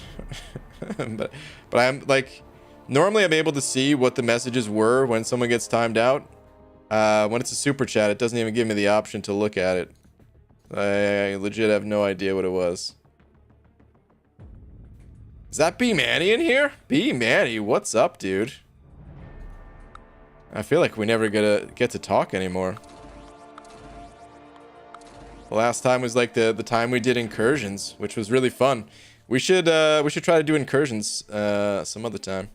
but I'm like, normally I'm able to see what the messages were when someone gets timed out. When it's a super chat, it doesn't even give me the option to look at it. I legit have no idea what it was. Is that B Manny in here? B Manny, what's up, dude? I feel like we never get to talk anymore. The last time was like the time we did incursions, which was really fun. We should try to do incursions some other time.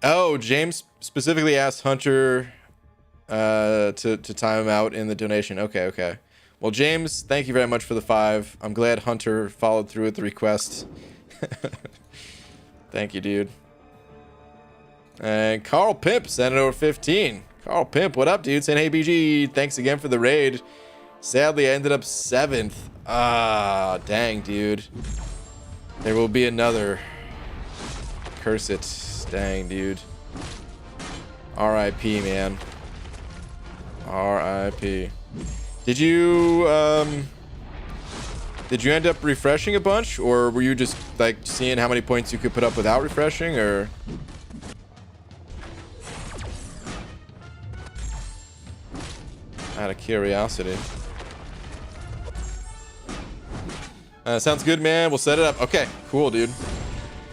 Oh, James specifically asked Hunter to time him out in the donation. Okay. Well, James, thank you very much for the 5. I'm glad Hunter followed through with the request. Thank you, dude. And Carl Pimp sent it over 15. Carl Pimp, what up, dude? Saying, hey, BG, thanks again for the raid. Sadly, I ended up 7th. Ah, dang, dude. There will be another. Curse it. Dang, dude. R.I.P., man. R.I.P. Did you end up refreshing a bunch, or were you just like seeing how many points you could put up without refreshing, or? Out of curiosity. Sounds good, man. We'll set it up. Okay, cool, dude.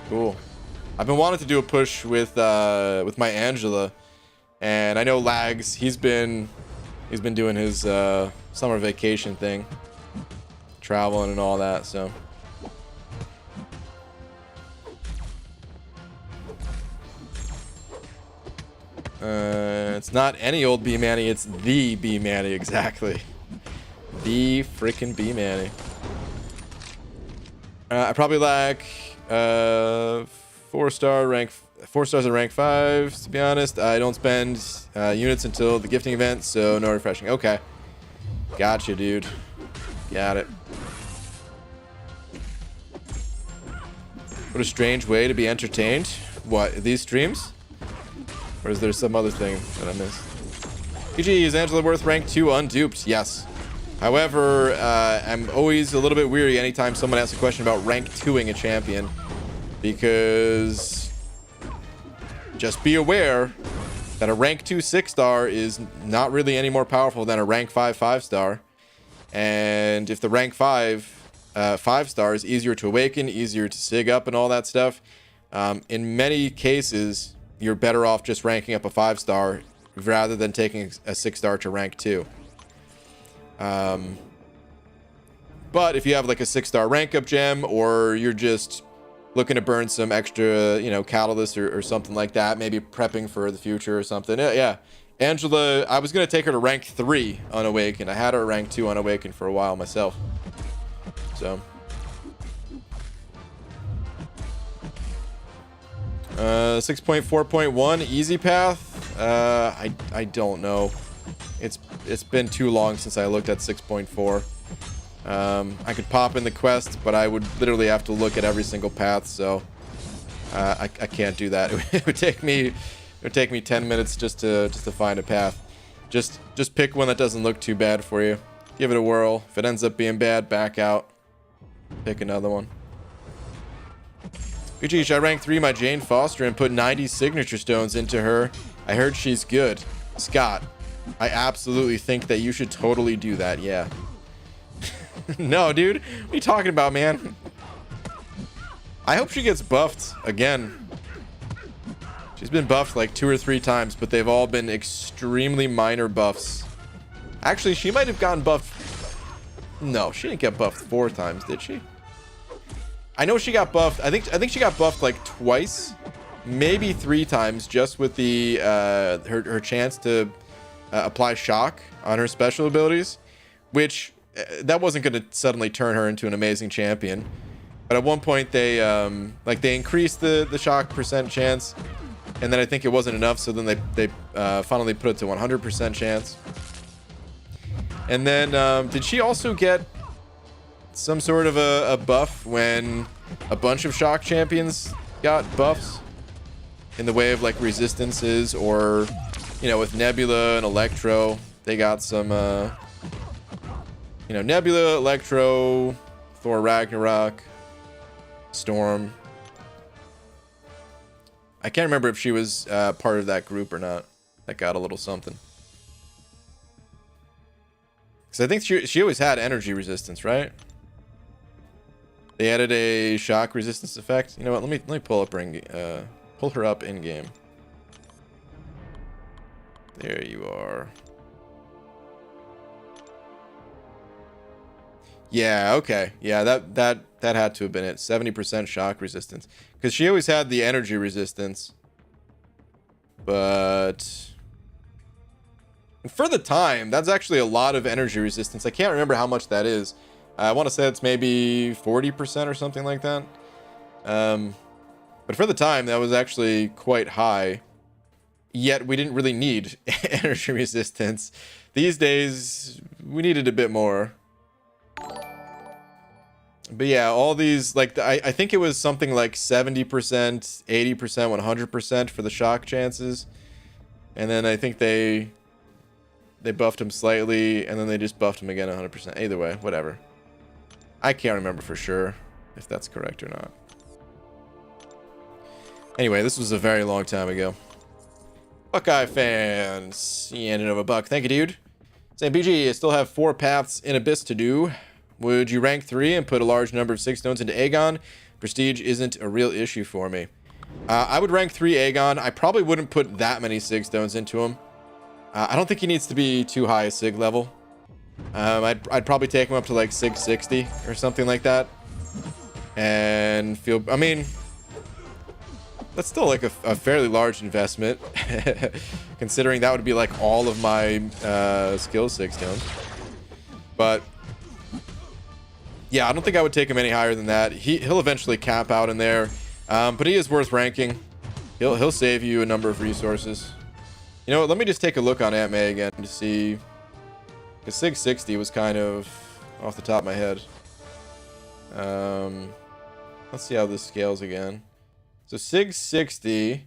Cool. I've been wanting to do a push with my Angela, and I know Lags. He's been doing his summer vacation thing, traveling and all that. So. It's not any old B Manny, it's the B Manny, exactly. The freaking B Manny. I probably lack 4 stars at rank 5, to be honest. I don't spend units until the gifting event, so no refreshing. Okay. Gotcha, dude. Got it. What a strange way to be entertained. What, these streams? Or is there some other thing that I missed? GG, is Angela Worth rank 2 unduped? Yes. However, I'm always a little bit weary anytime someone asks a question about rank 2ing a champion. Because just be aware that a rank 2 6-star is not really any more powerful than a rank 5 5-star. And if the rank 5 5-star is easier to awaken, easier to sig up and all that stuff, in many cases, you're better off just ranking up a 5-star rather than taking a 6-star to rank 2. But if you have like a 6-star rank up gem, or you're just looking to burn some extra, you know, catalyst or something like that, maybe prepping for the future or something. Yeah. Angela, I was going to take her to rank 3 unawakened. I had her rank 2 unawakened for a while myself. So. 6.4.1 easy path. I don't know. It's been too long since I looked at 6.4. I could pop in the quest, but I would literally have to look at every single path, so I can't do that. It would take me 10 minutes just to find a path. Just pick one that doesn't look too bad for you. Give it a whirl. If it ends up being bad, back out. Pick another one. I ranked 3 my Jane Foster and put 90 signature stones into her. I heard she's good. Scott, I absolutely think that you should totally do that, yeah. No, dude. What are you talking about, man? I hope she gets buffed again. She's been buffed like 2 or 3 times, but they've all been extremely minor buffs. Actually, she might have gotten buffed. No, she didn't get buffed 4 times, did she? I know she got buffed. I think she got buffed like twice, maybe 3 times, just with the her chance to apply shock on her special abilities, which that wasn't going to suddenly turn her into an amazing champion. But at one point they increased the shock percent chance, and then I think it wasn't enough, so then they finally put it to 100% chance. And then did she also get some sort of a buff when a bunch of shock champions got buffs in the way of like resistances, or you know, with Nebula and Electro, they got some you know, Nebula, Electro, Thor Ragnarok, Storm. I can't remember if she was part of that group or not that got a little something, because I think she always had energy resistance, right? They added a shock resistance effect. You know what? Let me pull her up in game. There you are. Yeah, okay. Yeah, that had to have been it. 70% shock resistance, because she always had the energy resistance. But for the time, that's actually a lot of energy resistance. I can't remember how much that is. I want to say it's maybe 40% or something like that. But for the time, that was actually quite high. Yet we didn't really need energy resistance. These days, we needed a bit more. But yeah, all these, like, I think it was something like 70%, 80%, 100% for the shock chances. And then I think they buffed him slightly, and then they just buffed him again 100%. Either way, whatever. I can't remember for sure if that's correct or not. Anyway, this was a very long time ago. Buckeye fans, he ended up $1. Thank you, dude. Saying, BG, I still have 4 paths in Abyss to do. Would you rank 3 and put a large number of 6 stones into Aegon, Prestige isn't a real issue for me. I would rank 3 Aegon. I probably wouldn't put that many Sig Stones into him. I don't think he needs to be too high a Sig level. I'd probably take him up to like Sig 60 or something like that. And feel, I mean, that's still like a fairly large investment. Considering that would be like all of my skill Sig Stones. But yeah, I don't think I would take him any higher than that. He'll eventually cap out in there. But he is worth ranking. He'll save you a number of resources. You know what? Let me just take a look on Aunt May again to see. Because Sig 60 was kind of off the top of my head. Let's see how this scales again. So Sig 60.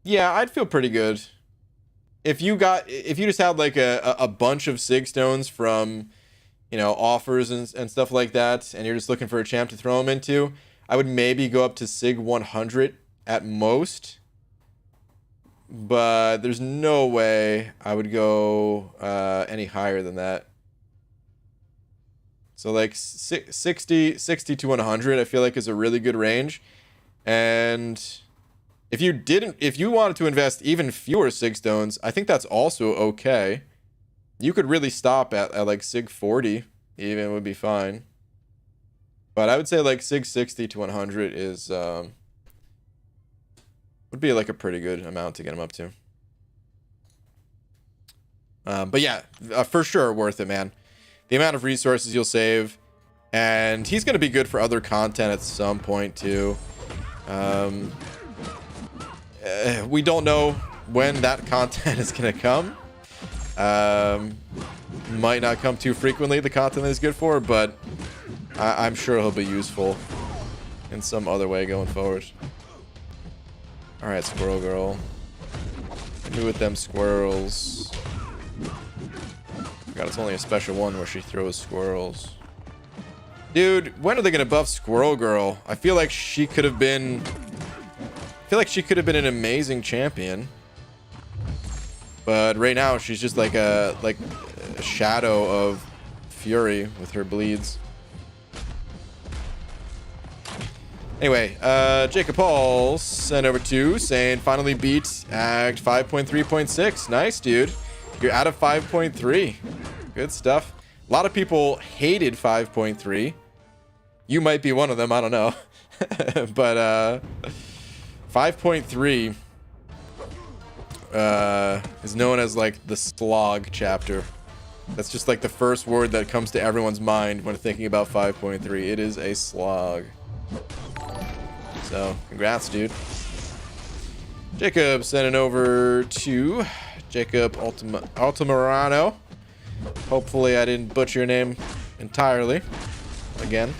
Yeah, I'd feel pretty good. If you just had like a bunch of Sig Stones from, you know, offers and stuff like that, and you're just looking for a champ to throw them into, I would maybe go up to Sig 100 at most. But there's no way I would go any higher than that. So like 60 to 100, I feel like is a really good range. And if you wanted to invest even fewer Sig Stones, I think that's also okay. You could really stop at like Sig 40 even would be fine. But I would say like Sig 60 to 100 is would be like a pretty good amount to get him up to. But yeah, for sure worth it, man. The amount of resources you'll save, and he's going to be good for other content at some point too. We don't know when that content is going to come. Might not come too frequently, the content that he's good for, but I'm sure he'll be useful in some other way going forward. Alright, Squirrel Girl. Do with them squirrels. God, it's only a special one where she throws squirrels. Dude, when are they gonna buff Squirrel Girl? I feel like she could have been an amazing champion. But right now she's just like a shadow of Fury with her bleeds. Anyway, Jacob Paul sent over 2 saying finally beat Act 5.3.6. Nice, dude. You're out of 5.3. Good stuff. A lot of people hated 5.3. You might be one of them. I don't know. But 5.3 is known as like the slog chapter. That's just like the first word that comes to everyone's mind when thinking about 5.3. It is a slog. So, congrats, dude. Jacob sending over to Jacob Altamirano. Hopefully I didn't butcher your name entirely. Again.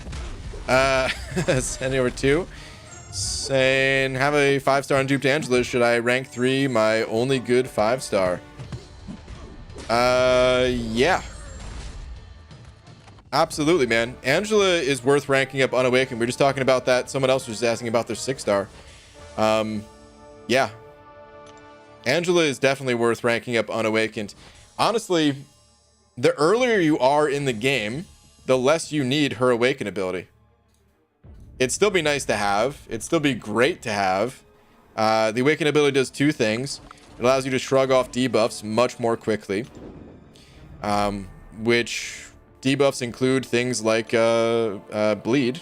Sending over 2. Saying, have a 5-star on duped Angela. Should I rank 3 my only good 5-star? Yeah. Absolutely, man. Angela is worth ranking up unawakened. We were just talking about that. Someone else was asking about their 6-star. Yeah. Angela is definitely worth ranking up unawakened. Honestly, the earlier you are in the game, the less you need her awaken ability. It'd still be nice to have. It'd still be great to have. The awaken ability does 2 things. It allows you to shrug off debuffs much more quickly. Which debuffs include things like bleed,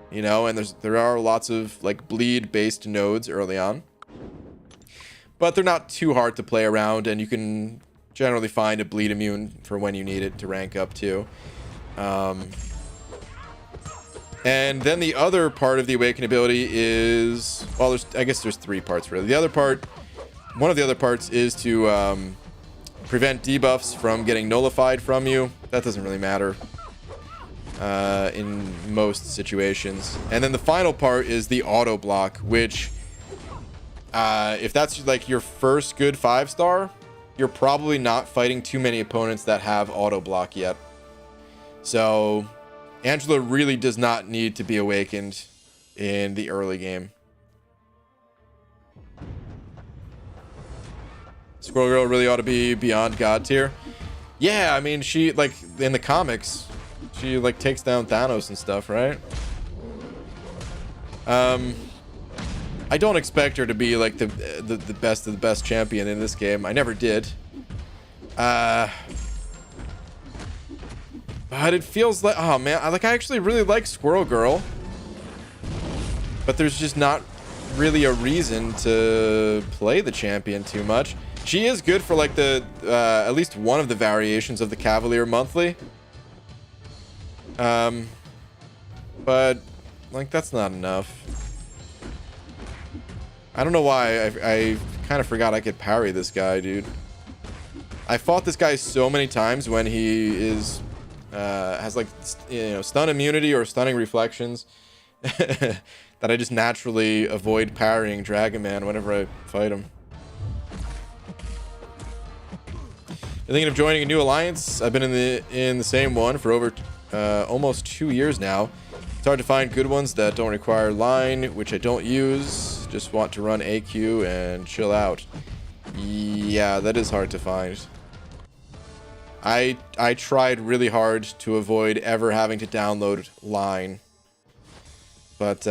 you know, and there are lots of like bleed based nodes early on, but they're not too hard to play around, and you can generally find a bleed immune for when you need it to rank up too. And then the other part of the awaken ability is, well, I guess there's 3 parts really. One of the other parts is to prevent debuffs from getting nullified from you. That doesn't really matter in most situations. And then the final part is the auto block, which if that's like your first good 5-star, you're probably not fighting too many opponents that have auto block yet. So Angela really does not need to be awakened in the early game. Squirrel Girl really ought to be beyond God tier. Yeah, I mean, she, like, in the comics, she, like, takes down Thanos and stuff, right? I don't expect her to be like the best of the best champion in this game. I never did. But it feels like, oh man, I actually really like Squirrel Girl. But there's just not really a reason to play the champion too much. She is good for like the at least one of the variations of the Cavalier monthly. But like that's not enough. I don't know why I kind of forgot I could parry this guy, dude. I fought this guy so many times when he is has like, you know, stun immunity or stunning reflections that I just naturally avoid parrying Dragon Man whenever I fight him. I'm thinking of joining a new alliance. I've been in the same one for over almost 2 years now. It's hard to find good ones that don't require line, which I don't use. Just want to run AQ and chill out. Yeah, that is hard to find. I tried really hard to avoid ever having to download line, but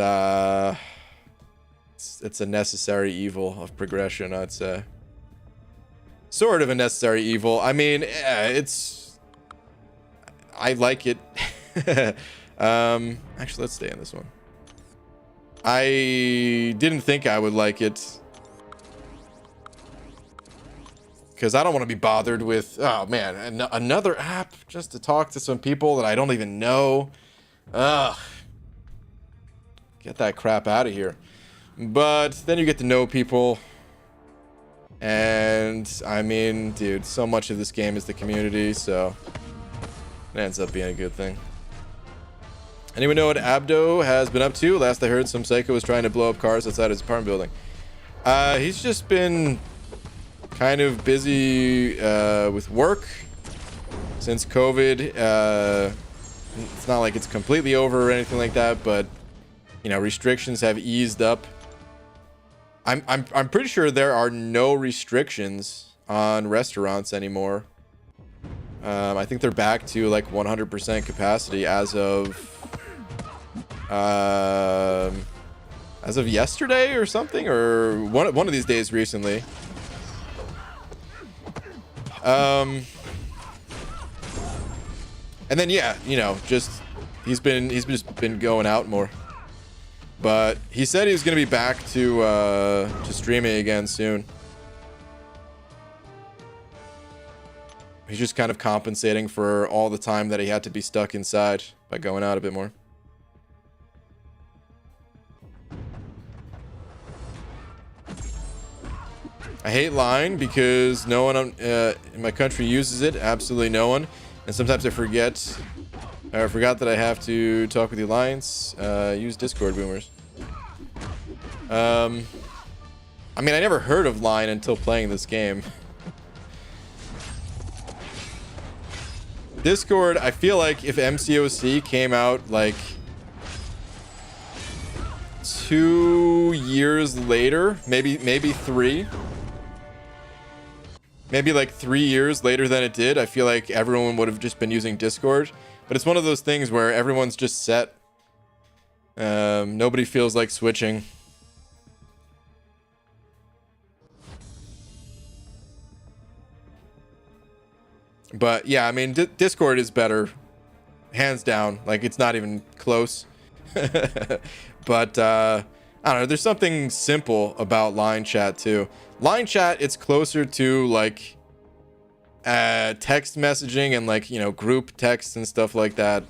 it's a necessary evil of progression, I'd say. Sort of a necessary evil. I mean, I like it. Actually, let's stay in this one. I didn't think I would like it because I don't want to be bothered with, oh man, another app just to talk to some people that I don't even know. Ugh. Get that crap out of here. But then you get to know people. And I mean, dude, so much of this game is the community, so it ends up being a good thing. Anyone know what Abdo has been up to? Last I heard, some psycho was trying to blow up cars outside his apartment building. He's just been kind of busy with work since COVID. It's not like it's completely over or anything like that, but you know, restrictions have eased up. I'm pretty sure there are no restrictions on restaurants anymore. I think they're back to like 100% capacity as of yesterday or something, or one of these days recently. And then yeah, you know, just he's just been going out more. But he said he was going to be back to streaming again soon. He's just kind of compensating for all the time that he had to be stuck inside by going out a bit more. I hate line because no one in my country uses it. Absolutely no one. And sometimes I forgot that I have to talk with the alliance. Use Discord, boomers. I mean, I never heard of line until playing this game. Discord, I feel like if MCOC came out like 2 years later, maybe 3. Maybe like 3 years later than it did, I feel like everyone would have just been using Discord. But it's one of those things where everyone's just set. Nobody feels like switching. But yeah, I mean, Discord is better, hands down. Like, it's not even close. But I don't know, there's something simple about line chat too. Line chat, it's closer to like text messaging and like, you know, group text and stuff like that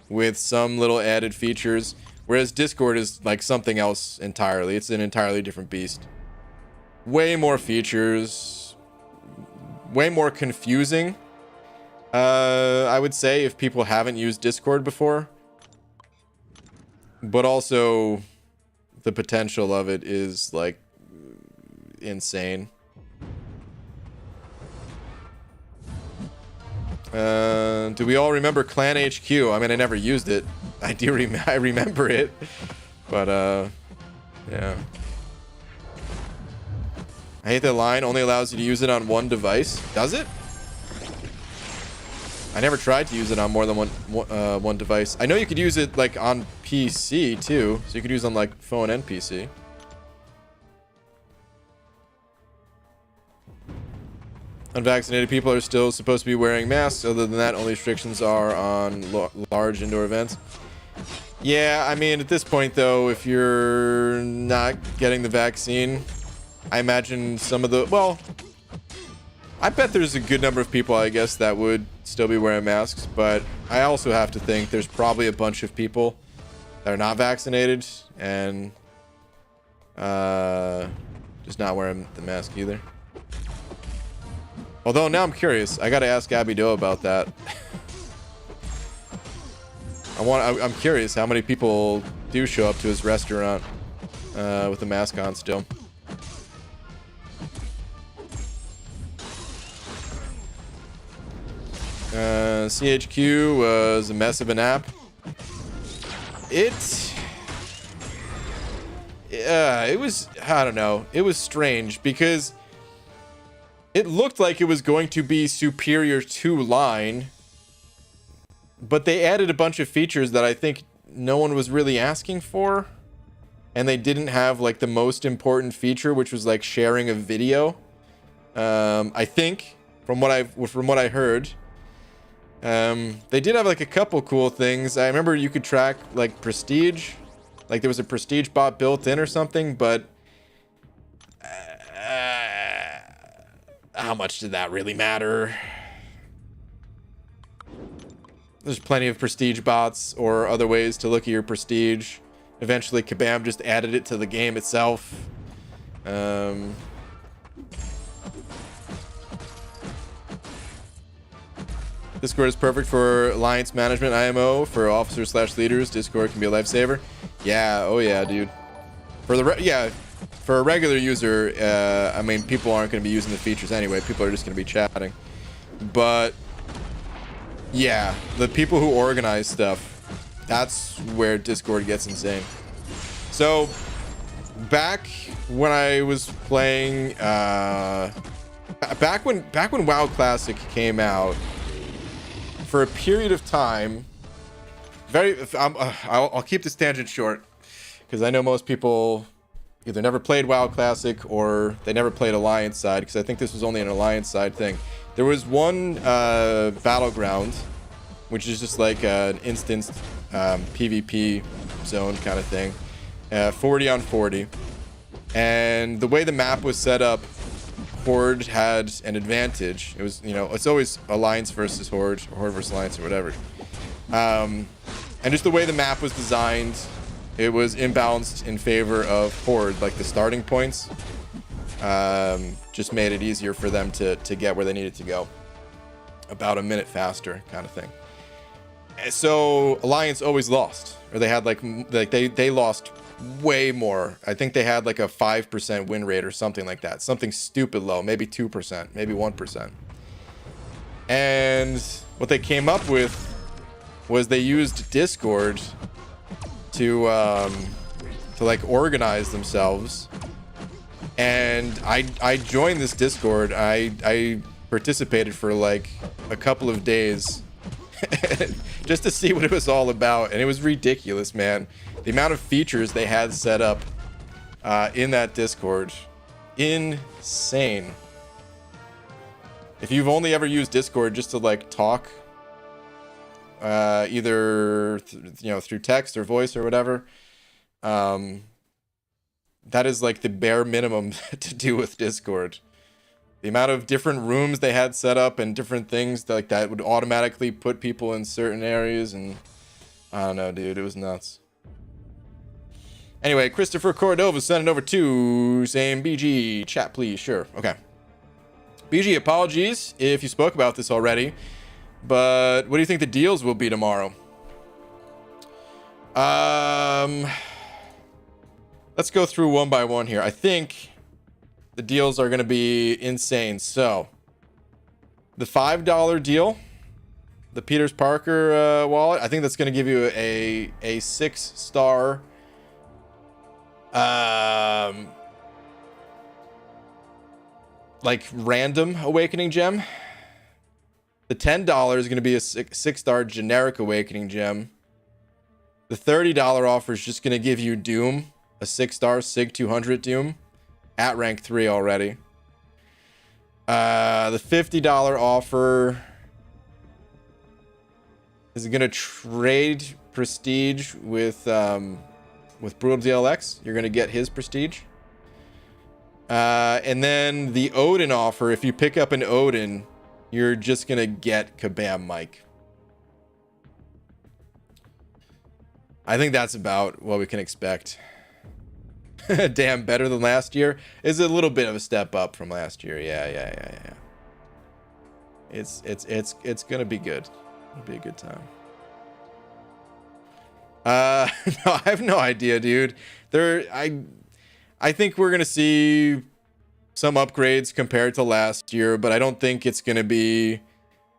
with some little added features, whereas Discord is like something else entirely. It's an entirely different beast. Way more features, way more confusing, I would say, if people haven't used Discord before. But also the potential of it is like insane. Do we all remember Clan HQ? I mean, I never used it. I remember it, but yeah. I hate that line only allows you to use it on one device. Does it? I never tried to use it on more than one device. I know you could use it like on PC too, so you could use it on like phone and PC. Unvaccinated people are still supposed to be wearing masks. Other than that, only restrictions are on large indoor events. Yeah, I mean, at this point, though, if you're not getting the vaccine, I imagine some of the... Well, I bet there's a good number of people, I guess, that would still be wearing masks. But I also have to think there's probably a bunch of people that are not vaccinated and just not wearing the mask either. Although now I'm curious, I gotta ask Abby Doe about that. I'm curious how many people do show up to his restaurant with the mask on still. CHQ was a mess of an app. It was, I don't know, it was strange because it looked like it was going to be superior to Line, but they added a bunch of features that I think no one was really asking for, and they didn't have like the most important feature, which was like sharing a video. I think from what I heard, they did have like a couple cool things. I remember you could track like prestige, like there was a prestige bot built in or something, but how much did that really matter? There's plenty of prestige bots or other ways to look at your prestige. Eventually, Kabam just added it to the game itself. Discord is perfect for alliance management, IMO, for officers/leaders. Discord can be a lifesaver. Yeah, oh yeah, dude. For the for a regular user, I mean, people aren't going to be using the features anyway. People are just going to be chatting. But yeah, the people who organize stuff, that's where Discord gets insane. So back when I was playing, back when WoW Classic came out, for a period of time, I'll keep this tangent short because I know most people either never played WoW Classic or they never played Alliance side, because I think this was only an Alliance side thing. There was one battleground, which is just like an instanced PvP zone kind of thing, 40 on 40. And the way the map was set up, Horde had an advantage. It was, you know, it's always Alliance versus Horde, or Horde versus Alliance, or whatever. And just the way the map was designed, it was imbalanced in favor of Horde. Like the starting points just made it easier for them to get where they needed to go. About a minute faster kind of thing. And so Alliance always lost. Or they had like they lost way more. I think they had like a 5% win rate or something like that. Something stupid low. Maybe 2%. Maybe 1%. And what they came up with was they used Discord to like organize themselves, and I joined this Discord. I participated for like a couple of days just to see what it was all about, and it was ridiculous, man. The amount of features they had set up in that Discord, insane. If you've only ever used Discord just to like talk, either through text or voice or whatever, that is like the bare minimum to do with Discord. The amount of different rooms they had set up and different things like that would automatically put people in certain areas, and I don't know, dude, it was nuts. Anyway, Christopher Cordova sent it over to saying, BG, chat please. Sure, okay. BG, apologies if you spoke about this already, but what do you think the deals will be tomorrow? Let's go through one by one here. I think the deals are going to be insane. So, the $5 deal, the Peters Parker wallet, I think that's going to give you a 6-star like random awakening gem. The $10 is going to be a 6-star generic awakening gem. The $30 offer is just going to give you Doom, a 6-star Sig 200 Doom at rank 3 already. The $50 offer is going to trade prestige with Brutal DLX. You're going to get his prestige. And then the Odin offer, if you pick up an Odin, you're just going to get Kabam Mike. I think that's about what we can expect. Damn, better than last year. Is a little bit of a step up from last year. Yeah. It's gonna be good. It'll be a good time. No, I have no idea, dude. I think we're gonna see some upgrades compared to last year, but I don't think it's gonna be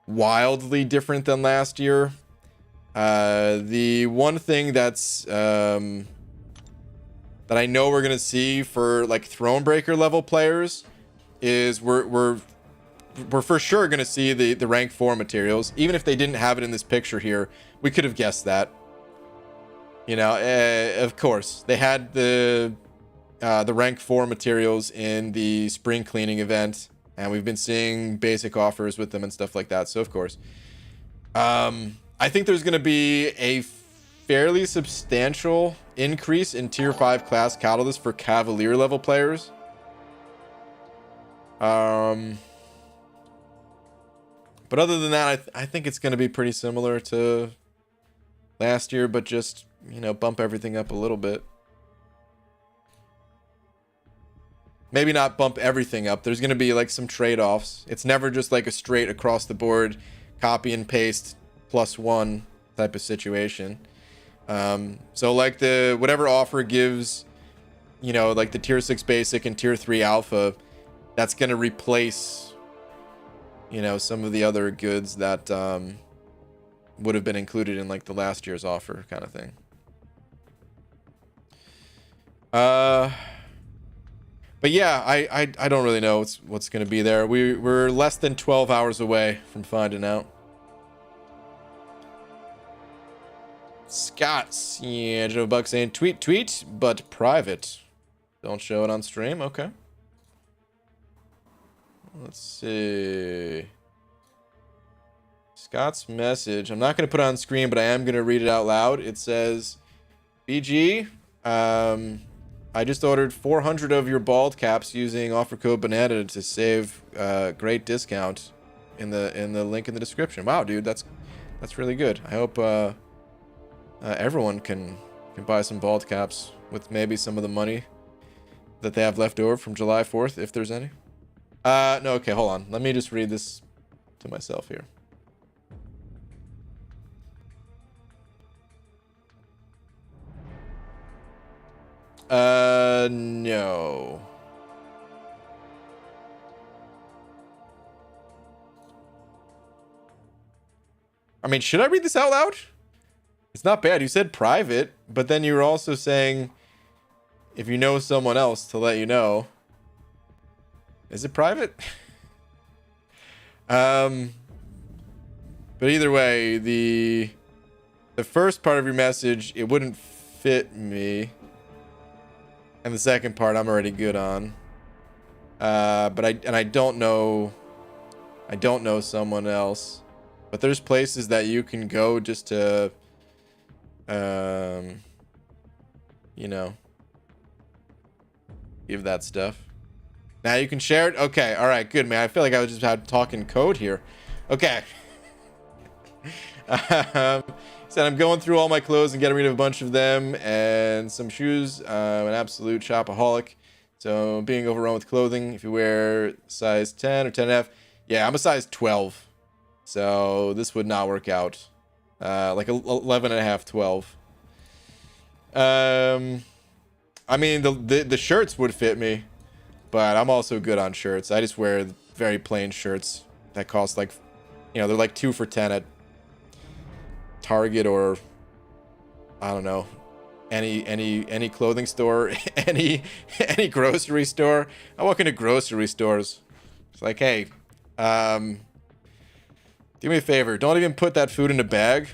wildly different than last year. The one thing that's that I know we're gonna see for like Thronebreaker level players is we're for sure gonna see the rank 4 materials. Even if they didn't have it in this picture here, we could have guessed that. You know, of course they had the rank 4 materials in the spring cleaning event, and we've been seeing basic offers with them and stuff like that. So of course, I think there's gonna be a fairly substantial increase in tier 5 class catalyst for Cavalier level players. But other than that, I think it's going to be pretty similar to last year, but just, you know, bump everything up a little bit. Maybe not bump everything up. There's going to be like some trade-offs. It's never just like a straight across the board copy and paste +1 type of situation. So like the whatever offer gives, you know, like the tier 6 basic and tier 3 alpha, that's going to replace, you know, some of the other goods that would have been included in like the last year's offer kind of thing. But yeah, I don't really know what's going to be there. We're less than 12 hours away from finding out. Scott's, yeah, Joe Buck saying tweet, but private. Don't show it on stream. Okay. Let's see. Scott's message. I'm not going to put it on screen, but I am going to read it out loud. It says, BG, I just ordered 400 of your bald caps using offer code banana to save great discount in the link in the description. Wow, dude, that's really good. I hope everyone can buy some bald caps with maybe some of the money that they have left over from July 4th, if there's any. No, okay, hold on. Let me just read this to myself here. No. I mean, should I read this out loud? It's not bad. You said private, but then you were also saying if you know someone else to let you know. Is it private? But either way, the first part of your message, it wouldn't fit me. And the second part I'm already good on. But I don't know someone else. But there's places that you can go just to you know, give that stuff. Now you can share it. Okay, all right, good, man. I feel like I was just talking code here. Okay. Said I'm going through all my clothes and getting rid of a bunch of them and some shoes. I'm an absolute shopaholic, so being overrun with clothing. If you wear size 10 or 10F, yeah, I'm a size 12, so this would not work out. Like 11 and a half, 12. I mean, the shirts would fit me, but I'm also good on shirts. I just wear very plain shirts that cost like, you know, they're like 2 for $10 at Target or I don't know, any clothing store, any grocery store. I walk into grocery stores. It's like, hey, do Do me a favor. Don't even put that food in a bag.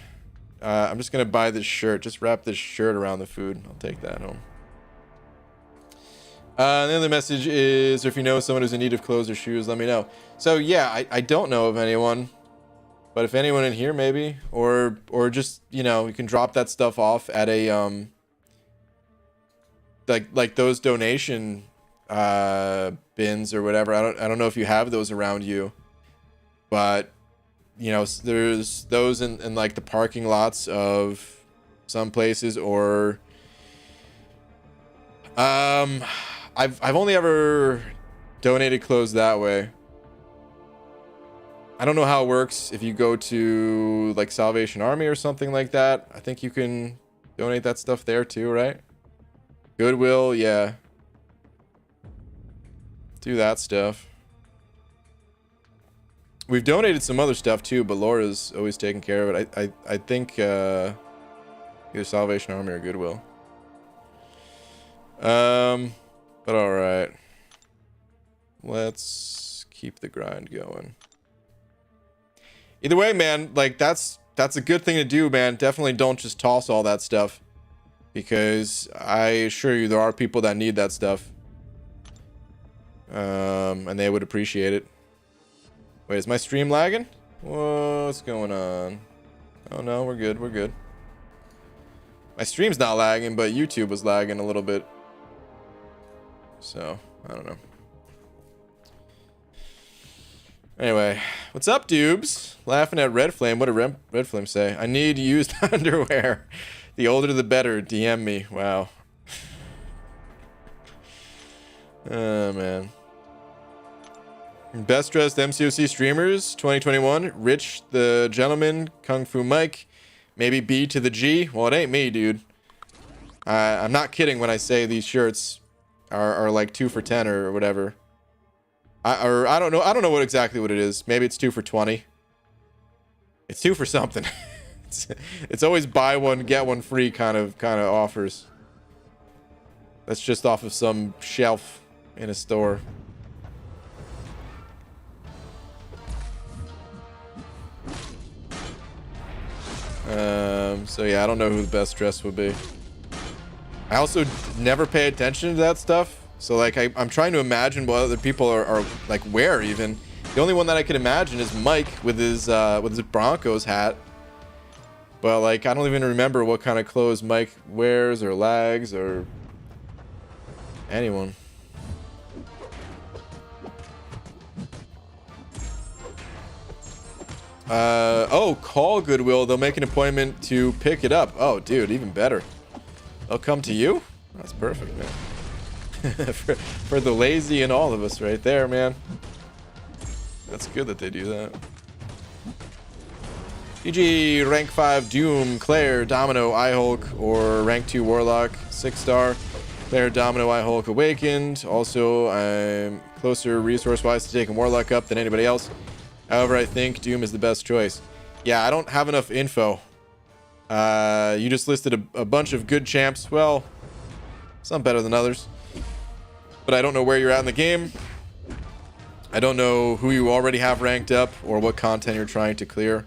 I'm just going to buy this shirt. Just wrap this shirt around the food. I'll take that home. The other message is, if you know someone who's in need of clothes or shoes, let me know. So, yeah, I don't know of anyone. But if anyone in here, maybe. Or just, you know, you can drop that stuff off at a, like those donation bins or whatever. I don't know if you have those around you. But, you know, there's those in like the parking lots of some places, or I've only ever donated clothes that way. I don't know how it works if you go to like Salvation Army or something like that. I think you can donate that stuff there too, right? Goodwill, yeah. Do that stuff. We've donated some other stuff too, but Laura's always taking care of it. I think either Salvation Army or Goodwill. But all right. Let's keep the grind going. Either way, man, like that's a good thing to do, man. Definitely don't just toss all that stuff, because I assure you there are people that need that stuff. And they would appreciate it. Wait, is my stream lagging? What's going on? Oh no, we're good, we're good. My stream's not lagging, but YouTube was lagging a little bit. So, I don't know. Anyway, what's up, dubes? Laughing at Red Flame. What did Red Flame say? I need used underwear. The older the better. DM me. Wow. Oh, man. Best dressed MCOC streamers 2021. Rich the Gentleman, Kung Fu Mike, maybe B to the G. Well, it ain't me, dude. I'm not kidding when I say these shirts are like 2 for 10 or whatever. I don't know. I don't know what exactly what it is. Maybe it's 2 for 20. It's 2 for something. it's always buy one get one free kind of offers. That's just off of some shelf in a store. So yeah, I don't know who the best dress would be. I also never pay attention to that stuff. So like I'm trying to imagine what other people are like wear even. The only one that I can imagine is Mike with his Broncos hat. But like I don't even remember what kind of clothes Mike wears or lags or anyone. Oh, call Goodwill. They'll make an appointment to pick it up. Oh, dude, even better. They'll come to you? That's perfect, man. for the lazy and all of us right there, man. That's good that they do that. GG, rank 5 Doom, Claire, Domino, iHulk, or rank 2 Warlock, 6-star. Claire, Domino, iHulk, Awakened. Also, I'm closer resource-wise to taking Warlock up than anybody else. However, I think Doom is the best choice. Yeah, I don't have enough info. You just listed a bunch of good champs. Well, some better than others. But I don't know where you're at in the game. I don't know who you already have ranked up or what content you're trying to clear.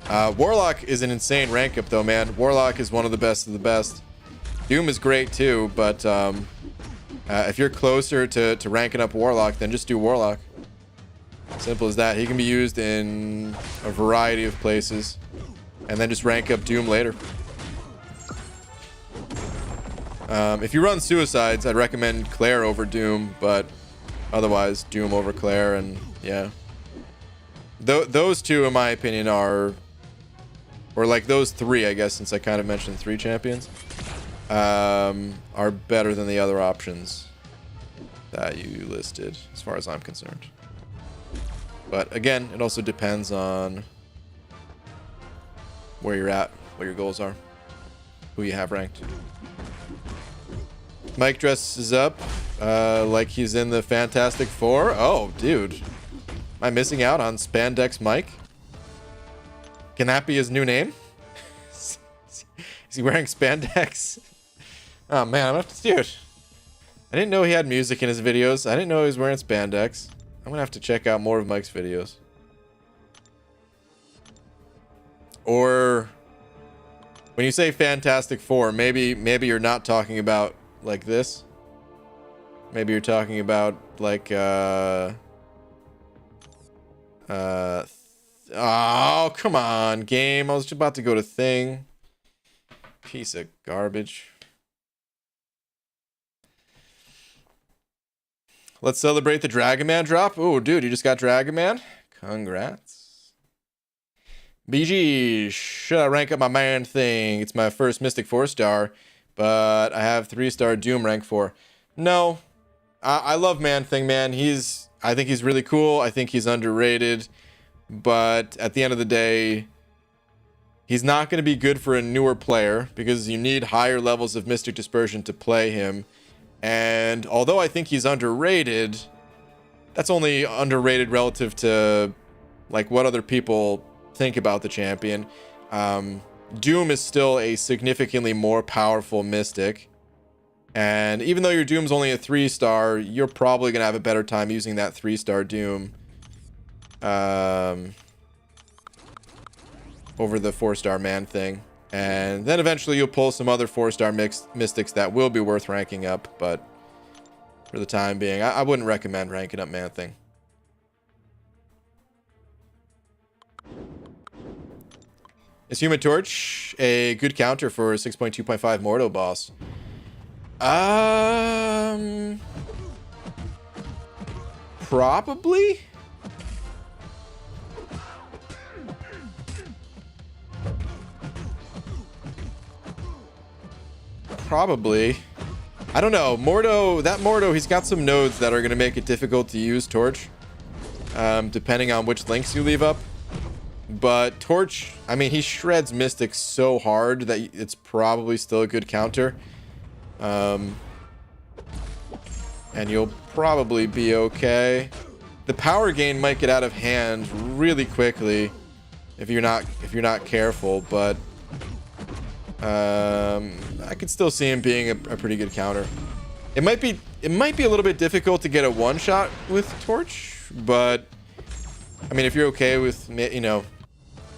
Warlock is an insane rank up though, man. Warlock is one of the best of the best. Doom is great too, but if you're closer to ranking up Warlock, then just do Warlock. Simple as that. He can be used in a variety of places. And then just rank up Doom later. If you run Suicides, I'd recommend Claire over Doom, but otherwise Doom over Claire, and yeah. Those two, in my opinion, are... Or like those three, I guess, since I kind of mentioned 3 champions. Are better than the other options that you listed, as far as I'm concerned. But again, it also depends on where you're at, what your goals are, who you have ranked. Mike dresses up like he's in the Fantastic Four. Oh, dude. Am I missing out on Spandex Mike? Can that be his new name? Is he wearing spandex? Oh, man, I'm gonna have to do it. I didn't know he had music in his videos. I didn't know he was wearing spandex. I'm gonna have to check out more of Mike's videos. Or when you say Fantastic Four, maybe you're not talking about like this. Maybe you're talking about like oh, come on, game. I was just about to go to thing. Piece of garbage. Let's celebrate the Dragon Man drop. Oh, dude, you just got Dragon Man. Congrats. BG, should I rank up my man thing? It's my first Mystic 4-star, but I have 3-star Doom rank 4. No, I love Man Thing, man. I think he's really cool. I think he's underrated, but at the end of the day, he's not going to be good for a newer player because you need higher levels of Mystic Dispersion to play him. And although I think he's underrated, that's only underrated relative to like what other people think about the champion. Doom is still a significantly more powerful Mystic. And even though your Doom's only a 3-star, you're probably going to have a better time using that 3-star Doom over the 4-star Man Thing. And then eventually you'll pull some other 4-star Mystics that will be worth ranking up. But for the time being, I wouldn't recommend ranking up Man Thing. Is Human Torch a good counter for 6.2.5 Mordo boss? Probably. Probably. I don't know. Mordo, he's got some nodes that are going to make it difficult to use Torch. Depending on which links you leave up. But Torch, I mean, he shreds Mystics so hard that it's probably still a good counter. And you'll probably be okay. The power gain might get out of hand really quickly if you're not careful, but I could still see him being a pretty good counter. It might be a little bit difficult to get a one-shot with Torch, but I mean, if you're okay with, you know,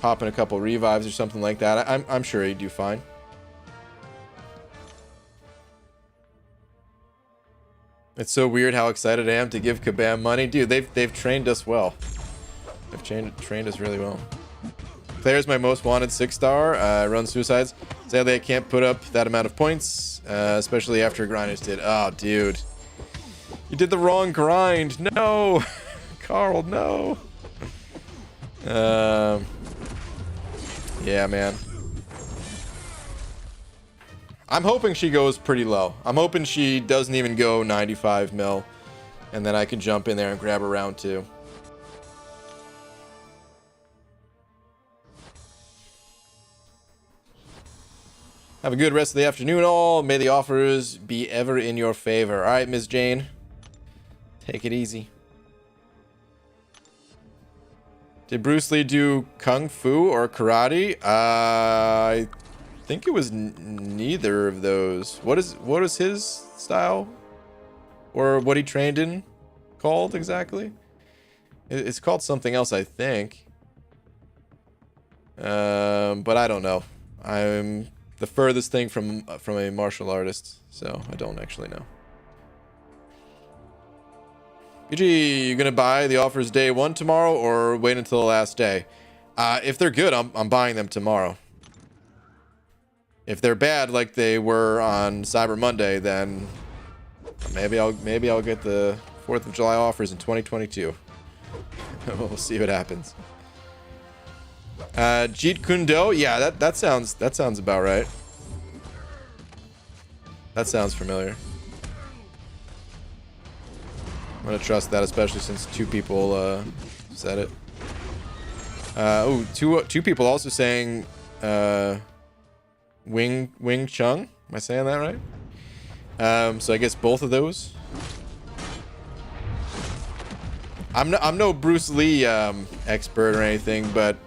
popping a couple revives or something like that, I'm sure he'd do fine. It's so weird how excited I am to give Kabam money. Dude, they've trained us well. They've trained us really well. Player's my most wanted 6-star. Run suicides. Sadly, I can't put up that amount of points, especially after grinders did. Oh, dude. You did the wrong grind. No. Carl, no. Yeah, man. I'm hoping she goes pretty low. I'm hoping she doesn't even go 95 mil. And then I can jump in there and grab her round 2. Have a good rest of the afternoon, all. May the offers be ever in your favor. All right, Ms. Jane. Take it easy. Did Bruce Lee do Kung Fu or Karate? I think it was neither of those. What is his style? Or what he trained in called exactly? It's called something else, I think. But I don't know. I'm the furthest thing from a martial artist, so I don't actually know. BG, you gonna buy the offers day 1 tomorrow or wait until the last day? If they're good, I'm buying them tomorrow. If they're bad, like they were on Cyber Monday, then maybe I'll get the 4th of July offers in 2022. We'll see what happens. Jeet Kundo, yeah, that sounds about right. That sounds familiar. I'm gonna trust that, especially since 2 people said it. Oh, two people also saying Wing Chun. Am I saying that right? So I guess both of those. I'm no Bruce Lee expert or anything, but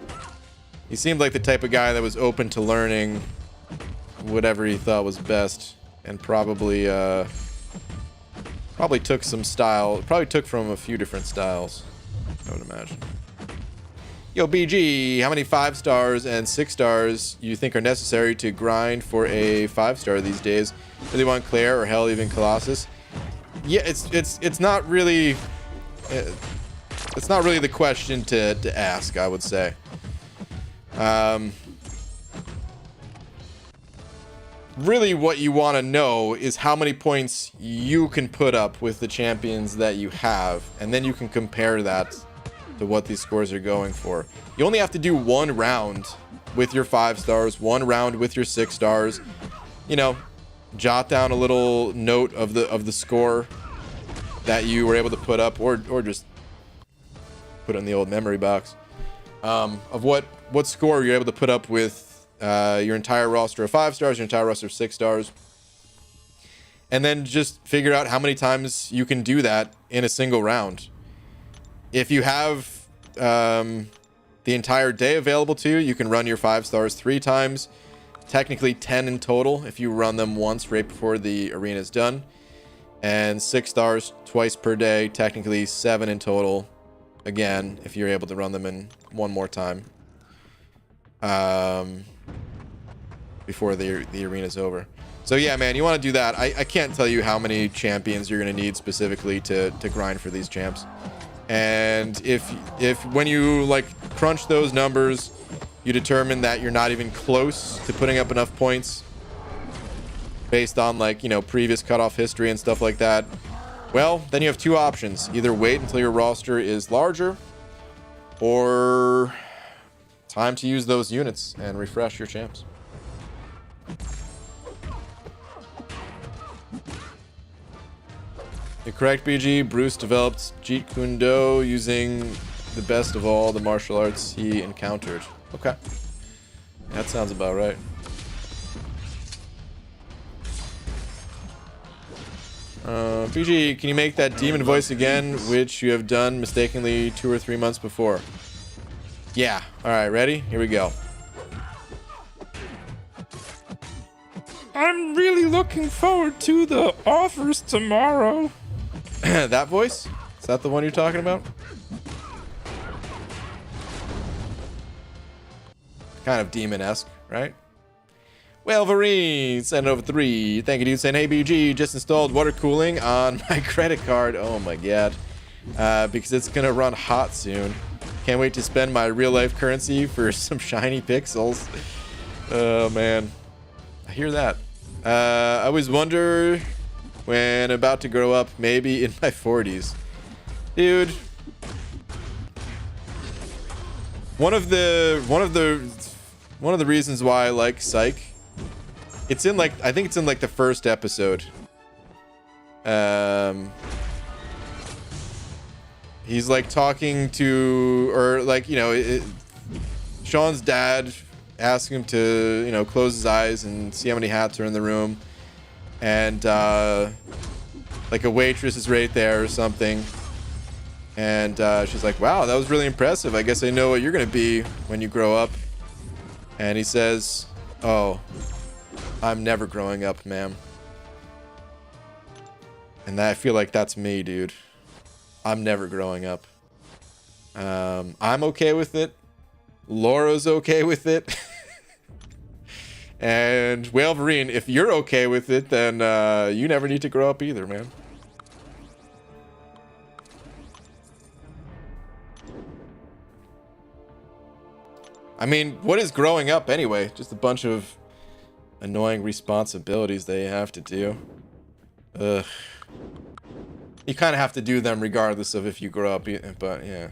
he seemed like the type of guy that was open to learning whatever he thought was best, and probably took some style. Probably took from a few different styles, I would imagine. Yo, BG, how many 5 stars and 6 stars you think are necessary to grind for a 5-star these days? Really want Claire or hell even Colossus? Yeah, it's not really the question to ask, I would say. Really what you want to know is how many points you can put up with the champions that you have, and then you can compare that to what these scores are going for. You only have to do 1 round with your 5 stars, 1 round with your 6 stars. You know, jot down a little note of the score that you were able to put up, or just put it in the old memory box, of what score you're able to put up with your entire roster of 5 stars, your entire roster of 6 stars, and then just figure out how many times you can do that in a single round. If you have the entire day available to you, you can run your 5 stars 3 times, technically 10 in total if you run them once right before the arena is done, and 6 stars twice per day, technically 7 in total, again, if you're able to run them in 1 more time before the arena's over. So yeah, man, you want to do that. I can't tell you how many champions you're going to need specifically to grind for these champs. And if when you like crunch those numbers, you determine that you're not even close to putting up enough points based on, like, you know, previous cutoff history and stuff like that, well, then you have 2 options. Either wait until your roster is larger, or time to use those units and refresh your champs. You're correct, BG. Bruce developed Jeet Kune Do using the best of all the martial arts he encountered. Okay. That sounds about right. BG, can you make that demon voice again, which you have done mistakenly 2 or 3 months before? Yeah. Alright, ready? Here we go. I'm really looking forward to the offers tomorrow. That voice? Is that the one you're talking about? Kind of demon-esque, right? Wolverine, send over 3. Thank you, dude. Saying, hey, BG, just installed water cooling on my credit card. Oh my god. Because it's gonna run hot soon. Can't wait to spend my real-life currency for some shiny pixels. Oh, man. I hear that. I always wonder when about to grow up, maybe in my 40s. Dude. One of the reasons why I like Psych, it's in, like, I think it's in, like, the first episode. He's, like, talking to, or, like, you know, Sean's dad asks him to, you know, close his eyes and see how many hats are in the room. And, like, a waitress is right there or something. And she's like, wow, that was really impressive. I guess I know what you're going to be when you grow up. And he says, oh, I'm never growing up, ma'am. And I feel like that's me, dude. I'm never growing up. I'm okay with it. Laura's okay with it. And Wolverine, if you're okay with it, then you never need to grow up either, man. I mean, what is growing up anyway? Just a bunch of annoying responsibilities they have to do. Ugh. You kind of have to do them regardless of if you grow up, but yeah.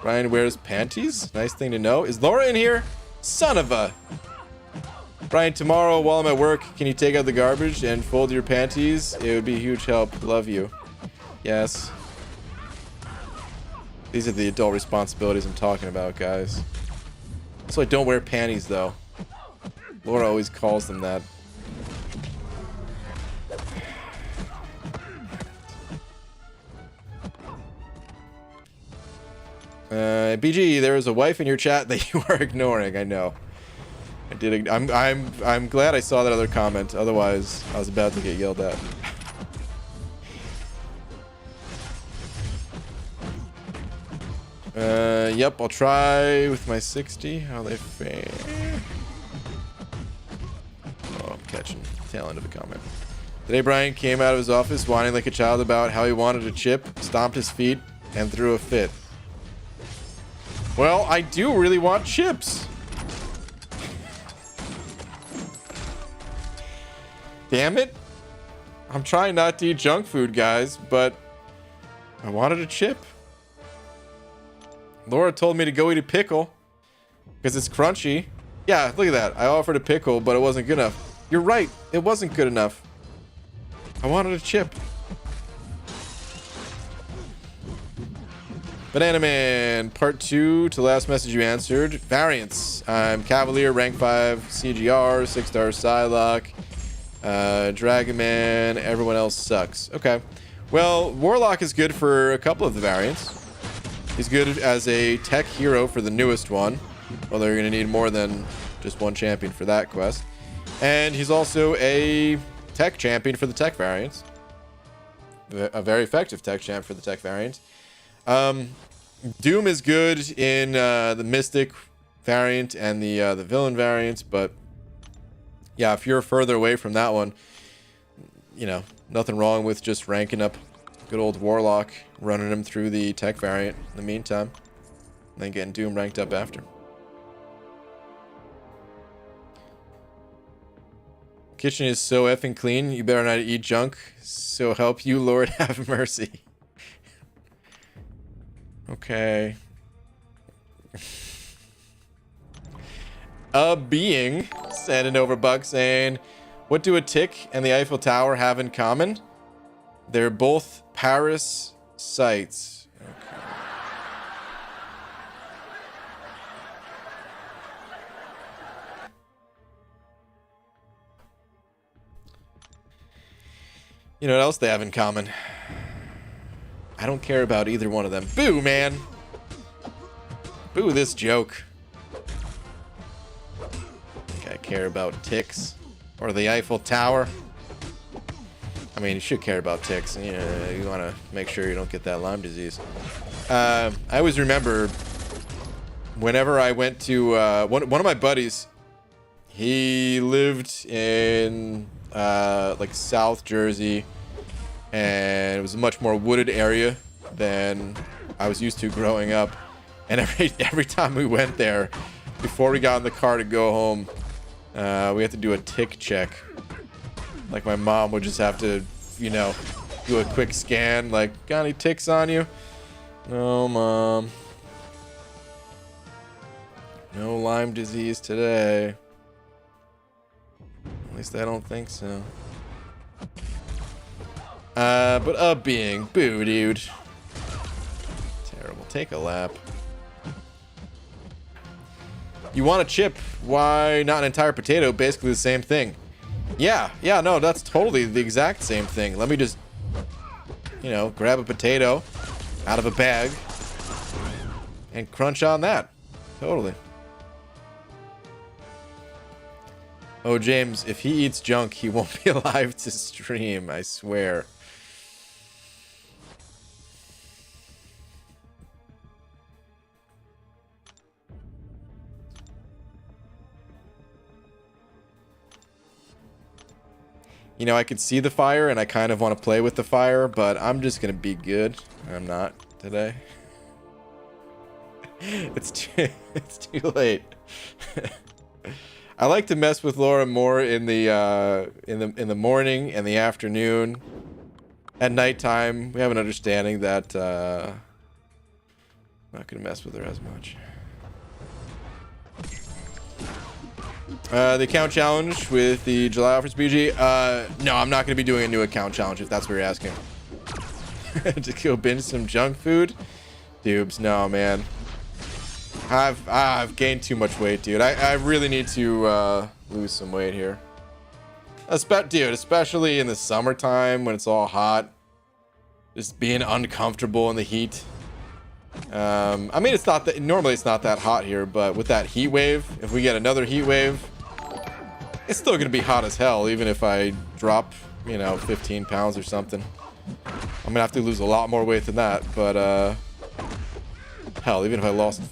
Ryan wears panties? Nice thing to know. Is Laura in here? Son of a... Brian, tomorrow while I'm at work, can you take out the garbage and fold your panties? It would be a huge help. Love you. Yes. These are the adult responsibilities I'm talking about, guys. So I don't wear panties, though. Laura always calls them that. BG, there is a wife in your chat that you are ignoring. I know. I did. I'm glad I saw that other comment. Otherwise, I was about to get yelled at. Yep, I'll try with my 60. How they fare. Oh, I'm catching the tail end of a comment. Today, Brian came out of his office whining like a child about how he wanted a chip, stomped his feet, and threw a fit. Well, I do really want chips. Damn it. I'm trying not to eat junk food, guys, but I wanted a chip. Laura told me to go eat a pickle because it's crunchy. Yeah, look at that. I offered a pickle, but it wasn't good enough. You're right. It wasn't good enough. I wanted a chip. Banana Man, part 2 to last message you answered. Variants. I'm Cavalier, rank 5, CGR, 6-star Psylocke, Dragon Man, everyone else sucks. Okay. Well, Warlock is good for a couple of the variants. He's good as a tech hero for the newest one, although you're going to need more than just one champion for that quest. And he's also a tech champion for the tech variants. A very effective tech champ for the tech variant. Doom is good in the Mystic variant and the Villain variant, but yeah, if you're further away from that one, you know, nothing wrong with just ranking up good old Warlock, running him through the tech variant in the meantime, and then getting Doom ranked up after. Kitchen is so effing clean, you better not eat junk. So help you, Lord, have mercy. Okay. A being sending over Buck saying, what do a tick and the Eiffel Tower have in common? They're both Paris sites. Okay. You know what else they have in common? I don't care about either one of them. Boo, man. Boo this joke. I think I care about ticks or the Eiffel Tower. I mean, you should care about ticks. You know, you want to make sure you don't get that Lyme disease. I always remember whenever I went to one of my buddies, he lived in like South Jersey, and it was a much more wooded area than I was used to growing up. And every time we went there, before we got in the car to go home, we had to do a tick check. Like, my mom would just have to, you know, do a quick scan, like, got any ticks on you? No, Mom. No Lyme disease today. At least I don't think so. But a being. Boo, dude. Terrible. Take a lap. You want a chip. Why not an entire potato? Basically the same thing. Yeah, no, that's totally the exact same thing. Let me just, you know, grab a potato out of a bag and crunch on that. Totally. Oh, James, if he eats junk, he won't be alive to stream, I swear. You know, I could see the fire, and I kind of want to play with the fire, but I'm just going to be good. I'm not today. It's too late. I like to mess with Laura more in the morning and the afternoon. At nighttime, we have an understanding that I'm not going to mess with her as much. The account challenge with the July offers, BG. No, I'm not going to be doing a new account challenge if that's what you're asking. To go binge some junk food? Dubes, no, man. I've gained too much weight, dude. I really need to lose some weight here. Dude, especially in the summertime when it's all hot. Just being uncomfortable in the heat. I mean, it's not that normally it's not that hot here, but with that heat wave, if we get another heat wave, it's still gonna be hot as hell, even if I drop, you know, 15 pounds or something. I'm gonna have to lose a lot more weight than that, but Hell, even if I lost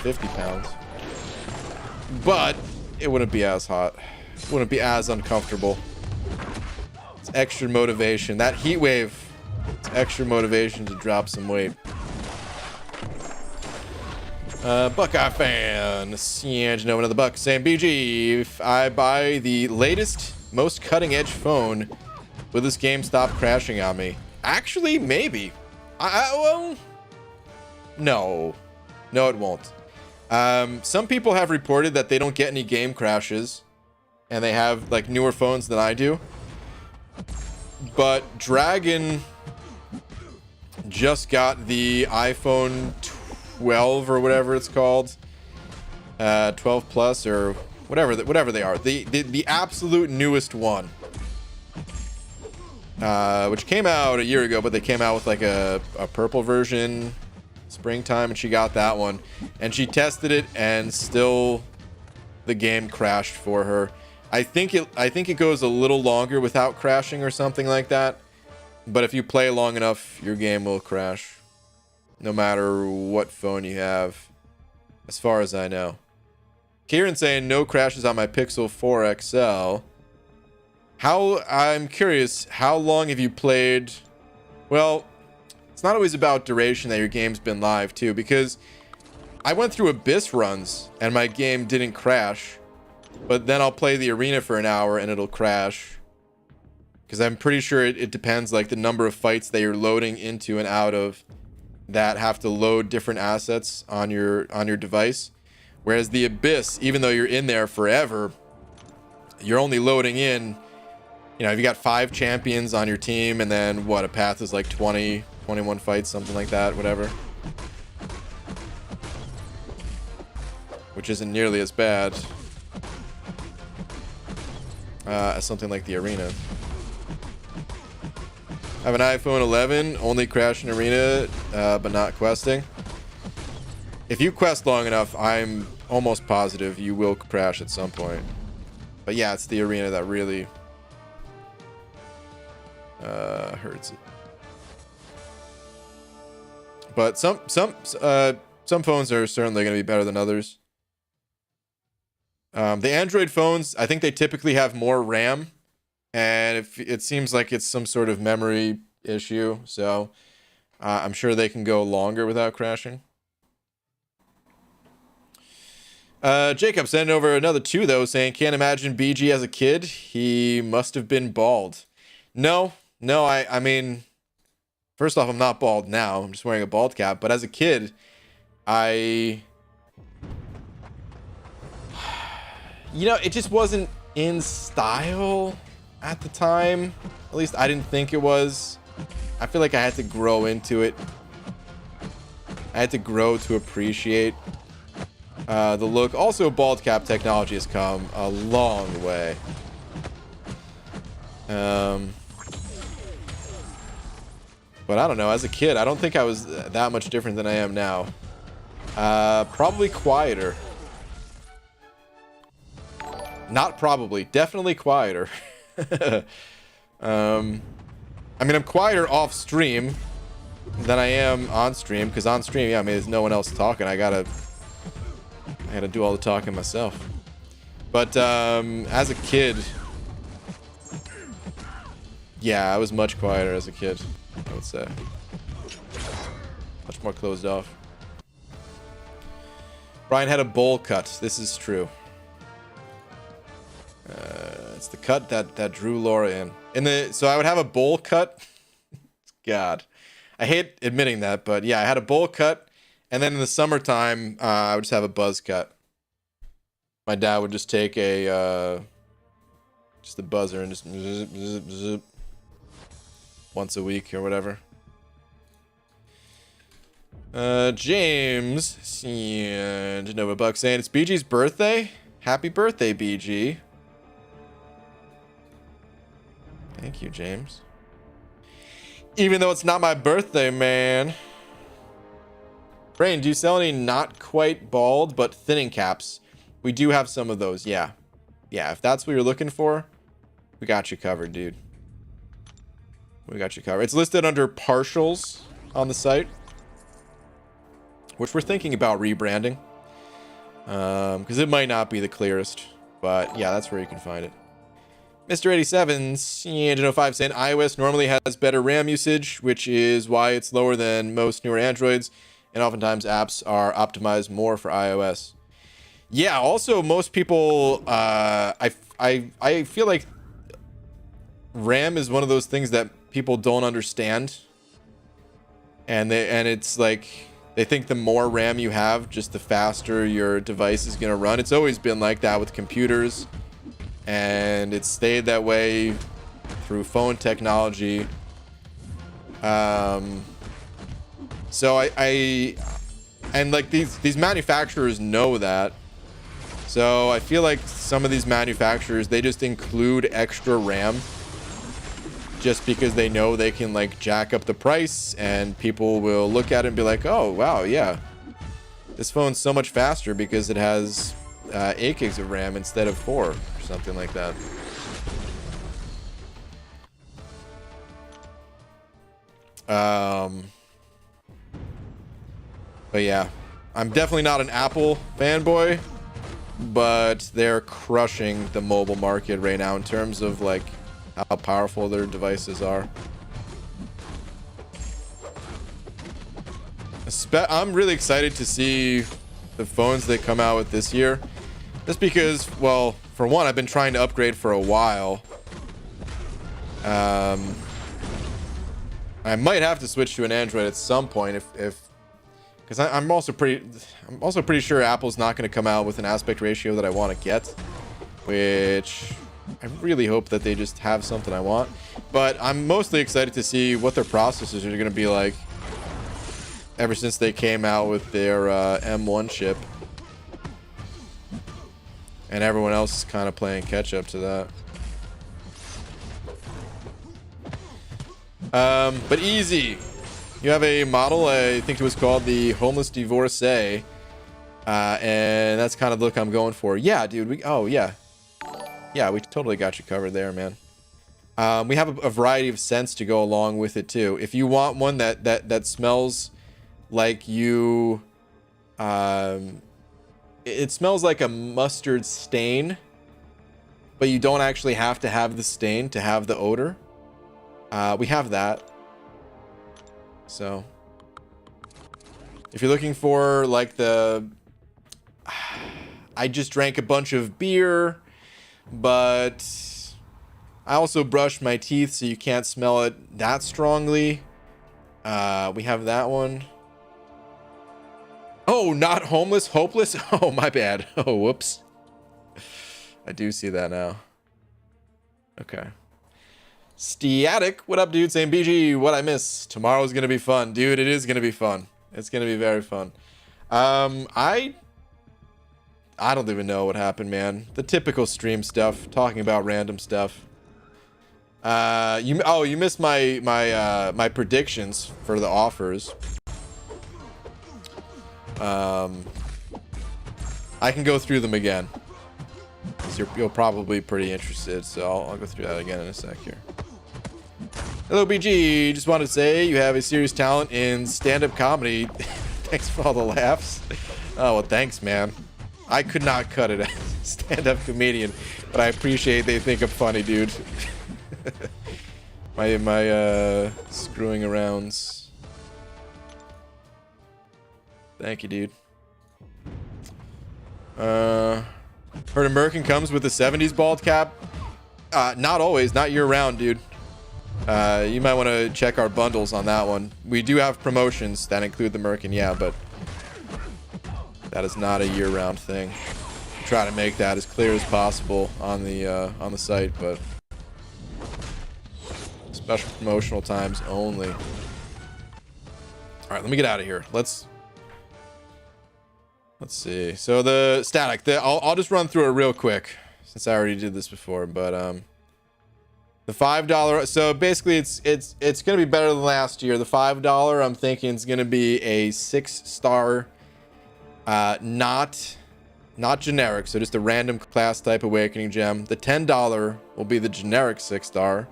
50 pounds. But it wouldn't be as hot. Wouldn't be as uncomfortable. It's extra motivation. That heat wave, it's extra motivation to drop some weight. Buckeye fan, and know another buck saying, BG, if I buy the latest, most cutting-edge phone, will this game stop crashing on me? Actually, maybe. Well, no, it won't. Some people have reported that they don't get any game crashes, and they have like newer phones than I do. But Dragon just got the iPhone 12 or whatever it's called, 12 plus or whatever they are, the absolute newest one, which came out a year ago, but they came out with like a purple version springtime, and she got that one, and she tested it, and still the game crashed for her. I think it goes a little longer without crashing or something like that, but if you play long enough, your game will crash no matter what phone you have, as far as I know. Kieran saying no crashes on my Pixel 4 XL. I'm curious, how long have you played? Well, it's not always about duration that your game's been live too, because I went through Abyss runs and my game didn't crash, but then I'll play the arena for an hour and it'll crash, because I'm pretty sure it depends, like the number of fights that you're loading into and out of that have to load different assets on your device. Whereas the Abyss, even though you're in there forever, you're only loading in, you know, if you got 5 champions on your team, and then what, a path is like 20, 21 fights, something like that, whatever. Which isn't nearly as bad as something like the arena. I have an iPhone 11, only crash in arena, but not questing. If you quest long enough, I'm almost positive you will crash at some point. But yeah, it's the arena that really hurts it. But some phones are certainly going to be better than others. The Android phones, I think they typically have more RAM. And if it seems like it's some sort of memory issue, so I'm sure they can go longer without crashing. Jacob sending over another 2 though, saying can't imagine BG as a kid. He must have been bald. No, I mean, first off, I'm not bald now. I'm just wearing a bald cap. But as a kid, it just wasn't in style at the time. At least I didn't think it was. I feel like I had to grow into it. I had to grow to appreciate the look. Also, bald cap technology has come a long way. But I don't know, as a kid, I don't think I was that much different than I am now. Probably quieter. Not probably, definitely quieter. I mean, I'm quieter off stream than I am on stream, because on stream, yeah, I mean, there's no one else talking. I gotta do all the talking myself. But as a kid, yeah, I was much quieter as a kid, I would say. Much more closed off. Brian had a bowl cut. This is true. It's the cut that drew Laura in. So I would have a bowl cut. God, I hate admitting that, but yeah, I had a bowl cut, and then in the summertime, I would just have a buzz cut. My dad would just take just a buzzer and just zip, zip, zip, once a week or whatever. James and Nova Buck saying it's BG's birthday. Happy birthday, BG. Thank you, James. Even though it's not my birthday, man. Brain, do you sell any not quite bald but thinning caps? We do have some of those, yeah. Yeah, if that's what you're looking for, we got you covered, dude. We got you covered. It's listed under partials on the site. which we're thinking about rebranding, because it might not be the clearest, but yeah, that's where you can find it. Mr. 87's Engine 05 saying iOS normally has better RAM usage, which is why it's lower than most newer Androids, and oftentimes apps are optimized more for iOS. Yeah, also most people, I feel like RAM is one of those things that people don't understand, and it's like they think the more RAM you have, just the faster your device is gonna run. It's always been like that with computers, and it's stayed that way through phone technology. So and like these manufacturers know that. So I feel like some of these manufacturers, they just include extra RAM just because they know they can like jack up the price, and people will look at it and be like, oh wow, yeah, this phone's so much faster because it has 8 gigs of RAM instead of 4 or something like that. But yeah, I'm definitely not an Apple fanboy, but they're crushing the mobile market right now in terms of like how powerful their devices are. I'm really excited to see the phones they come out with this year, just because, well, for one, I've been trying to upgrade for a while. I might have to switch to an Android at some point if because I'm also pretty sure Apple's not going to come out with an aspect ratio that I want to get, which I really hope that they just have something I want. But I'm mostly excited to see what their processors are going to be like ever since they came out with their M1 chip, and everyone else is kind of playing catch up to that. But easy. You have a model, I think it was called the Homeless Divorcee, and that's kind of the look I'm going for. Yeah, dude. We totally got you covered there, man. We have a variety of scents to go along with it too. If you want one that smells like you, it smells like a mustard stain, but you don't actually have to have the stain to have the odor. We have that. So if you're looking for like the I just drank a bunch of beer, but I also brushed my teeth so you can't smell it that strongly, we have that one. Oh, not homeless, hopeless. Oh, my bad. Oh, whoops. I do see that now. Okay. Static, what up, dude? Saying BG, what I miss. Tomorrow's gonna be fun, dude. It is gonna be fun. It's gonna be very fun. I don't even know what happened, man. The typical stream stuff, talking about random stuff. You missed my predictions for the offers. I can go through them again, 'cause you'll probably be pretty interested, so I'll go through that again in a sec here. Hello, BG. Just wanted to say you have a serious talent in stand-up comedy. Thanks for all the laughs. Oh, well, thanks, man. I could not cut it as a stand-up comedian, but I appreciate they think I'm funny, dude. my screwing arounds. Thank you, dude. Heard American comes with a 70s bald cap. Not always, not year-round, dude. You might want to check our bundles on that one. We do have promotions that include the Merkin, yeah, but that is not a year-round thing. Try to make that as clear as possible on the site, but special promotional times only. All right, let me get out of here. Let's see. So the static, I'll just run through it real quick since I already did this before, but the $5, so basically it's gonna be better than last year. The $5 I'm thinking is gonna be a 6-star, not generic, so just a random class type awakening gem. The $10 will be the generic 6-star.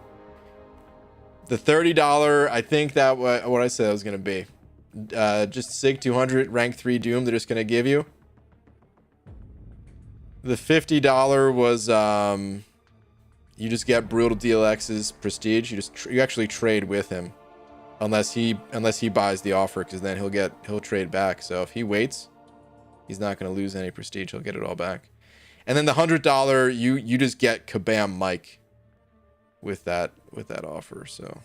The $30, I think that what I said it was gonna be. just SIG 200 rank 3 Doom they're just gonna give you. The $50 was you just get Brutal DLX's prestige. You actually trade with him, unless he buys the offer, because then he'll trade back. So if he waits, he's not gonna lose any prestige. He'll get it all back. And then the $100 you just get Kabam Mike with that offer. So.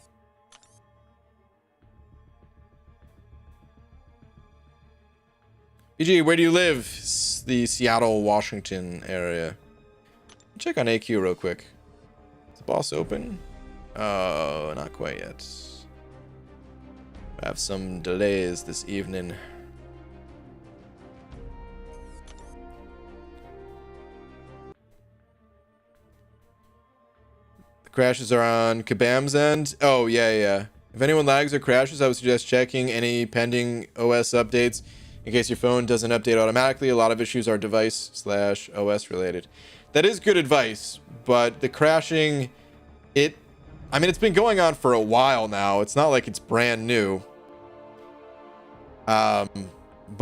BG, where do you live? The Seattle, Washington area. Check on AQ real quick. Is the boss open? Oh, not quite yet. I have some delays this evening. The crashes are on Kabam's end. Oh, yeah. If anyone lags or crashes, I would suggest checking any pending OS updates. In case your phone doesn't update automatically, a lot of issues are device/OS related. That is good advice, but the crashing, it's been going on for a while now. It's not like it's brand new. But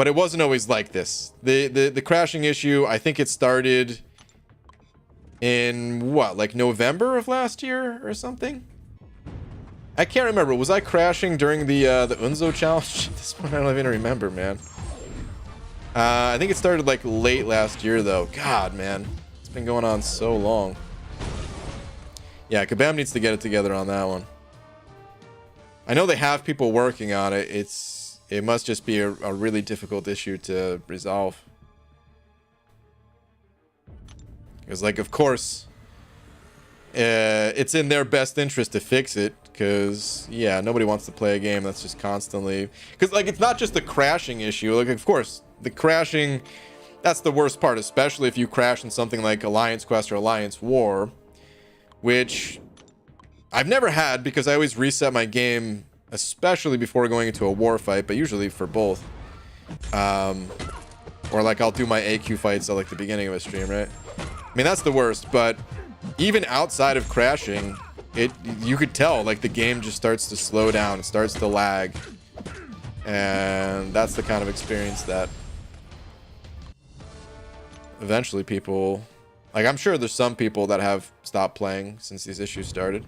it wasn't always like this. The crashing issue, I think it started in like November of last year or something. I can't remember. Was I crashing during the Unzo challenge? This one I don't even remember, man. I think it started like late last year though. God, man. It's been going on so long. Yeah, Kabam needs to get it together on that one. I know they have people working on it. It must just be a really difficult issue to resolve. Because, like, of course, it's in their best interest to fix it. Because, yeah, nobody wants to play a game that's just constantly... Because, like, it's not just the crashing issue. Like, of course, the crashing, that's the worst part, especially if you crash in something like Alliance Quest or Alliance War, which I've never had because I always reset my game, especially before going into a war fight, but usually for both. Or, like, I'll do my AQ fights at, like, the beginning of a stream, right? I mean, that's the worst, but even outside of crashing... you could tell, like, the game just starts to slow down, it starts to lag, and that's the kind of experience that eventually people, like, I'm sure there's some people that have stopped playing since these issues started.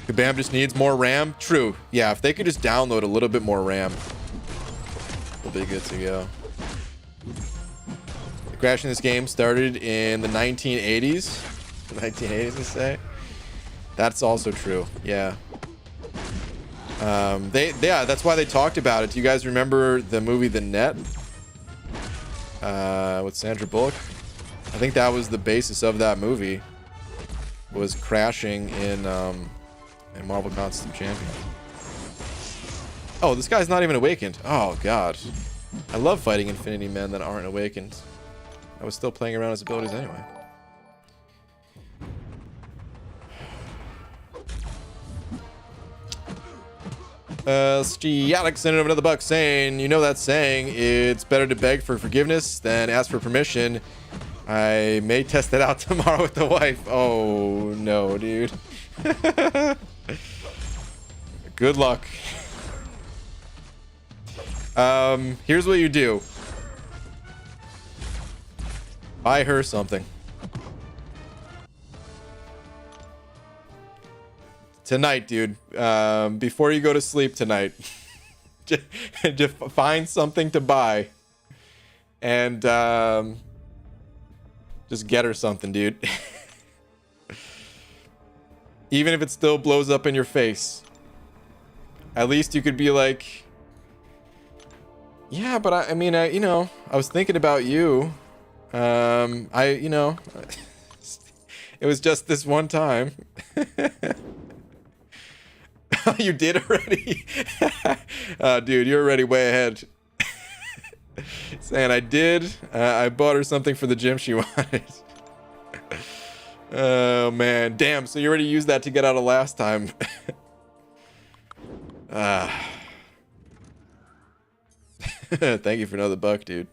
Kabam just needs more RAM. True. Yeah, if they could just download a little bit more RAM, we'll be good to go. The crash in this game started in the 1980s. The 1980s, let's say. That's also true. Yeah. Yeah, that's why they talked about it. Do you guys remember the movie The Net? With Sandra Bullock? I think that was the basis of that movie. Was crashing in Marvel Contest of Champions. Oh, this guy's not even awakened. Oh, God. I love fighting Infinity Men that aren't awakened. I was still playing around his abilities anyway. Alex sent another buck saying, you know that saying, it's better to beg for forgiveness than ask for permission. I may test it out tomorrow with the wife. Oh, no, dude. Good luck. Here's what you do. Buy her something. Tonight, dude. Before you go to sleep tonight, just find something to buy, and just get her something, dude. Even if it still blows up in your face, at least you could be like, yeah, but I mean, you know, I was thinking about you. You know, it was just this one time. You did already? Dude, you're already way ahead. Saying I did. I bought her something for the gym she wanted. Oh, man. Damn, so you already used that to get out of last time. Thank you for another buck, dude.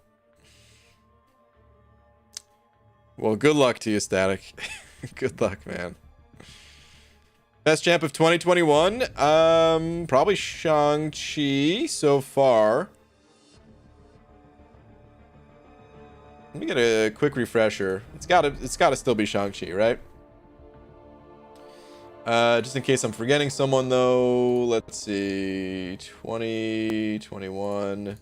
Well, good luck to you, Static. Good luck, man. Best champ of 2021? Probably Shang-Chi so far. Let me get a quick refresher. It's gotta still be Shang-Chi, right? Just in case I'm forgetting someone though. Let's see. 2021.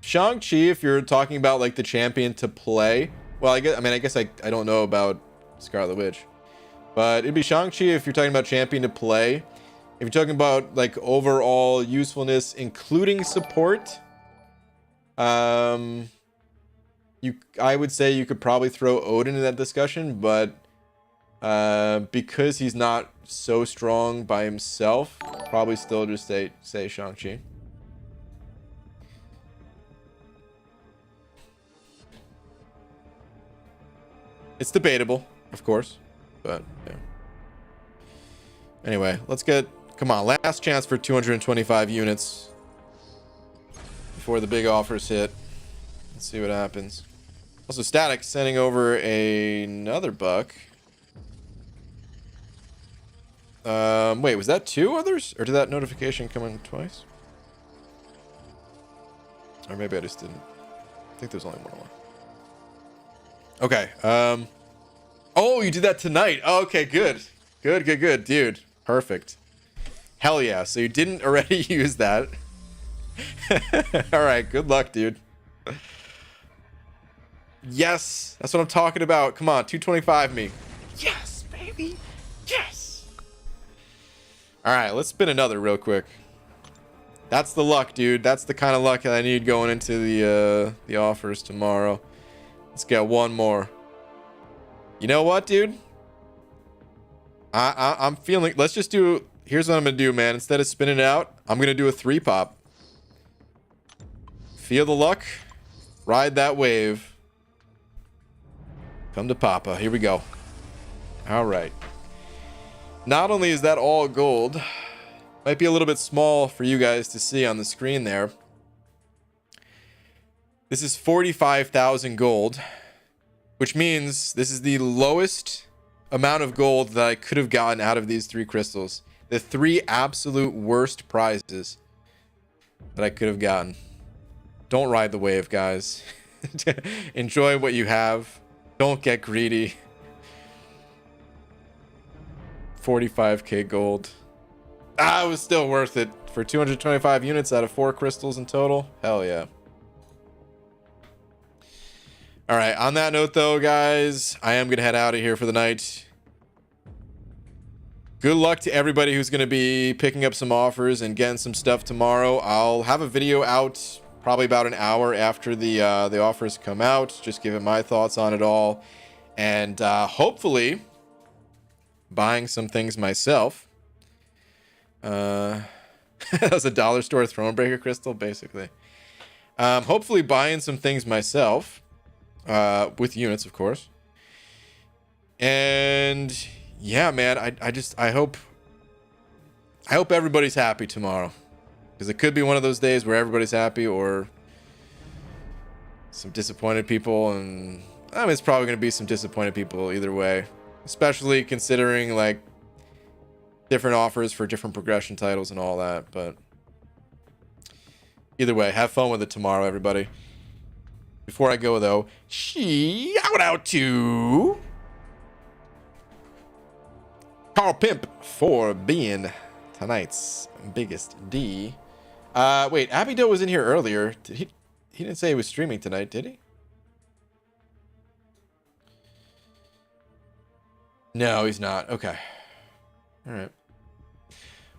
Shang-Chi, if you're talking about like the champion to play. Well, I guess I don't know about Scarlet Witch. But it'd be Shang-Chi if you're talking about champion to play. If you're talking about like overall usefulness, including support, I would say you could probably throw Odin in that discussion, but because he's not so strong by himself, probably still just say Shang-Chi. It's debatable, of course, but yeah. Anyway, let's get, come on, last chance for 225 units before the big offers hit. Let's see what happens. Also, Static sending over another buck. Wait, was that 2 others? Or did that notification come in twice? Or maybe I just didn't. I think there's only one more. Okay. Oh, you did that tonight. Oh, okay, good. Good, dude. Perfect. Hell yeah. So you didn't already use that. All right, good luck, dude. Yes, that's what I'm talking about. Come on, 225 me. Yes, baby. Yes. All right, let's spin another real quick. That's the luck, dude. That's the kind of luck that I need going into the offers tomorrow. Let's get one more. You know what, dude? I'm feeling. Let's just do. Here's what I'm gonna do, man. Instead of spinning it out, I'm gonna do a 3-pop. Feel the luck. Ride that wave. Come to Papa. Here we go. All right. Not only is that all gold, might be a little bit small for you guys to see on the screen there. This is 45,000 gold, which means this is the lowest amount of gold that I could have gotten out of these 3 crystals. The 3 absolute worst prizes that I could have gotten. Don't ride the wave, guys. Enjoy what you have. Don't get greedy. 45k gold. It was still worth it for 225 units out of 4 crystals in total. Hell yeah. All right, on that note though, guys, I am gonna head out of here for the night. Good luck to everybody who's gonna be picking up some offers and getting some stuff tomorrow. I'll have a video out probably about an hour after the offers come out, just giving my thoughts on it all, and hopefully buying some things myself. That was a dollar store Thronebreaker crystal, basically. Hopefully buying some things myself, with units, of course. And yeah, man, I hope everybody's happy tomorrow, because it could be one of those days where everybody's happy or some disappointed people, and I mean, it's probably going to be some disappointed people either way, especially considering like different offers for different progression titles and all that. But either way, have fun with it tomorrow, everybody. Before I go though, shout out to Carl Pimp for being tonight's biggest D. Wait, Abido was in here earlier. He didn't say he was streaming tonight, did he? No, he's not. Okay. All right.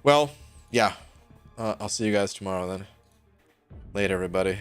Well, yeah. I'll see you guys tomorrow then. Later, everybody.